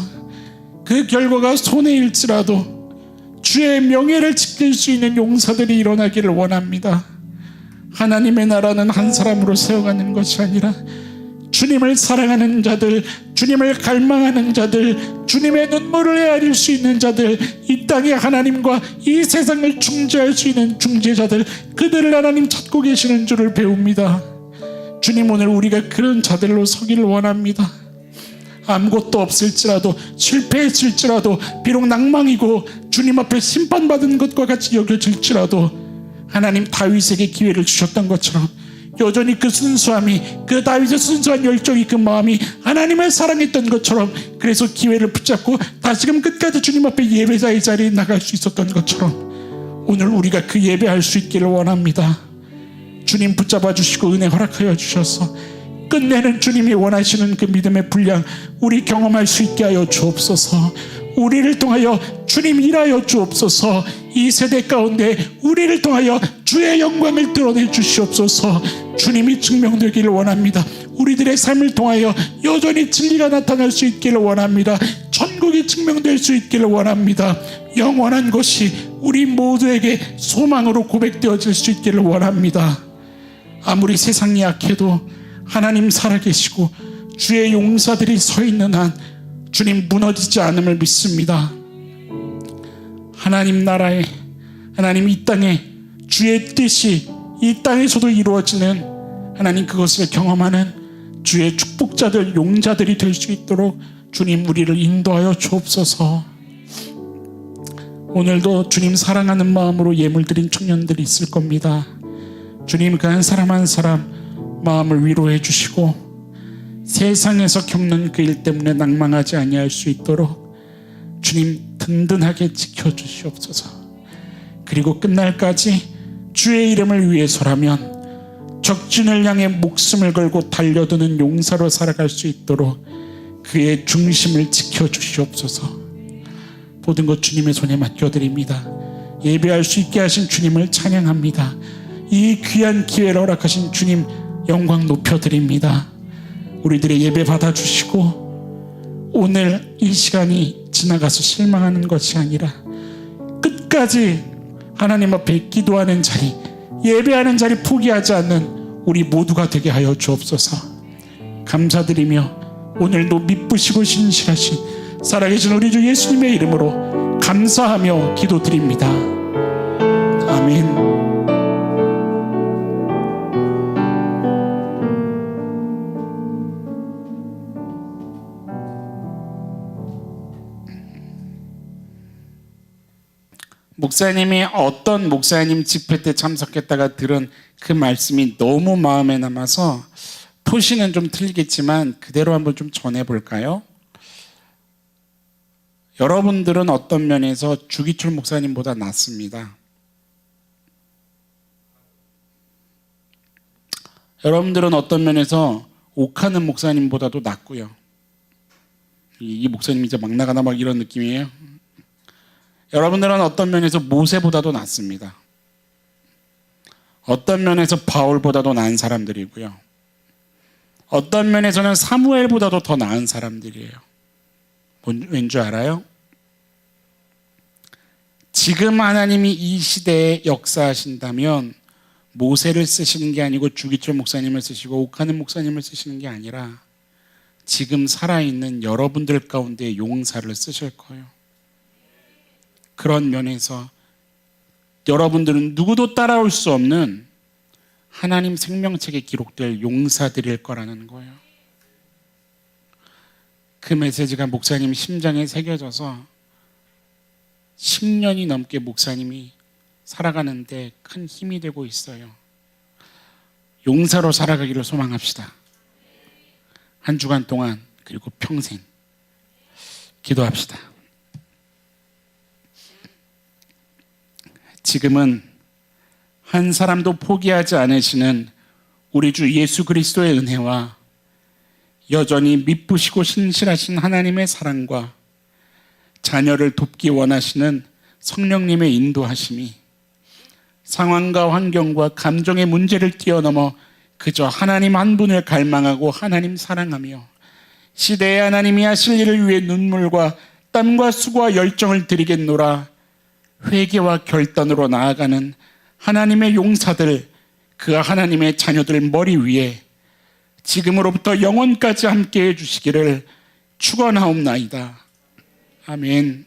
그 결과가 손해일지라도 주의 명예를 지킬 수 있는 용사들이 일어나기를 원합니다. 하나님의 나라는 한 사람으로 세워가는 것이 아니라 주님을 사랑하는 자들, 주님을 갈망하는 자들, 주님의 눈물을 헤아릴 수 있는 자들, 이 땅에 하나님과 이 세상을 중재할 수 있는 중재자들, 그들을 하나님 찾고 계시는 줄을 배웁니다. 주님, 오늘 우리가 그런 자들로 서기를 원합니다. 아무것도 없을지라도, 실패했을지라도, 비록 낭망이고 주님 앞에 심판받은 것과 같이 여겨질지라도 하나님 다윗에게 기회를 주셨던 것처럼 여전히 그 순수함이, 그 다윗의 순수한 열정이, 그 마음이 하나님을 사랑했던 것처럼, 그래서 기회를 붙잡고 다시금 끝까지 주님 앞에 예배자의 자리에 나갈 수 있었던 것처럼 오늘 우리가 그 예배할 수 있기를 원합니다. 주님 붙잡아 주시고 은혜 허락하여 주셔서 끝내는 주님이 원하시는 그 믿음의 분량 우리 경험할 수 있게 하여 주옵소서. 우리를 통하여 주님 일하여 주옵소서. 이 세대 가운데 우리를 통하여 주의 영광을 드러내 주시옵소서. 주님이 증명되기를 원합니다. 우리들의 삶을 통하여 여전히 진리가 나타날 수 있기를 원합니다. 천국이 증명될 수 있기를 원합니다. 영원한 것이 우리 모두에게 소망으로 고백되어질 수 있기를 원합니다. 아무리 세상이 약해도 하나님 살아계시고 주의 용사들이 서 있는 한 주님 무너지지 않음을 믿습니다. 하나님 나라에, 하나님 이 땅에 주의 뜻이 이 땅에서도 이루어지는 하나님, 그것을 경험하는 주의 축복자들, 용자들이 될 수 있도록 주님 우리를 인도하여 주옵소서. 오늘도 주님 사랑하는 마음으로 예물 드린 청년들이 있을 겁니다. 주님, 그 한 사람 한 사람 마음을 위로해 주시고 세상에서 겪는 그 일 때문에 낭망하지 아니할 수 있도록 주님 든든하게 지켜주시옵소서. 그리고 끝날까지 주의 이름을 위해서라면 적진을 향해 목숨을 걸고 달려드는 용사로 살아갈 수 있도록 그의 중심을 지켜주시옵소서. 모든 것 주님의 손에 맡겨드립니다. 예배할 수 있게 하신 주님을 찬양합니다. 이 귀한 기회를 허락하신 주님 영광 높여드립니다. 우리들의 예배 받아주시고 오늘 이 시간이 지나가서 실망하는 것이 아니라 끝까지 하나님 앞에 기도하는 자리, 예배하는 자리 포기하지 않는 우리 모두가 되게 하여 주옵소서. 감사드리며 오늘도 미쁘시고 신실하신 살아계신 우리 주 예수님의 이름으로 감사하며 기도드립니다. 아멘. 목사님이 어떤 목사님 집회 때 참석했다가 들은 그 말씀이 너무 마음에 남아서 표시는 좀 틀리겠지만 그대로 한번 좀 전해볼까요? 여러분들은 어떤 면에서 주기철 목사님보다 낫습니다. 여러분들은 어떤 면에서 옥하는 목사님보다도 낫고요. 이 목사님 이제 막 나가나 막 이런 느낌이에요. 여러분들은 어떤 면에서 모세보다도 낫습니다. 어떤 면에서 바울보다도 나은 사람들이고요. 어떤 면에서는 사무엘보다도 더 나은 사람들이에요. 왠지 알아요? 지금 하나님이 이 시대에 역사하신다면 모세를 쓰시는 게 아니고 주기철 목사님을 쓰시고 옥하는 목사님을 쓰시는 게 아니라 지금 살아있는 여러분들 가운데 용사를 쓰실 거예요. 그런 면에서 여러분들은 누구도 따라올 수 없는 하나님 생명책에 기록될 용사들일 거라는 거예요. 그 메시지가 목사님 심장에 새겨져서 10년이 넘게 목사님이 살아가는데 큰 힘이 되고 있어요. 용사로 살아가기를 소망합시다. 한 주간 동안 그리고 평생 기도합시다. 지금은 한 사람도 포기하지 않으시는 우리 주 예수 그리스도의 은혜와 여전히 미쁘시고 신실하신 하나님의 사랑과 자녀를 돕기 원하시는 성령님의 인도하심이 상황과 환경과 감정의 문제를 뛰어넘어 그저 하나님 한 분을 갈망하고 하나님 사랑하며 시대의 하나님이 하실 일을 위해 눈물과 땀과 수고와 열정을 드리겠노라 회개와 결단으로 나아가는 하나님의 용사들, 그 하나님의 자녀들 머리 위에 지금으로부터 영원까지 함께해 주시기를 축원하옵나이다. 아멘.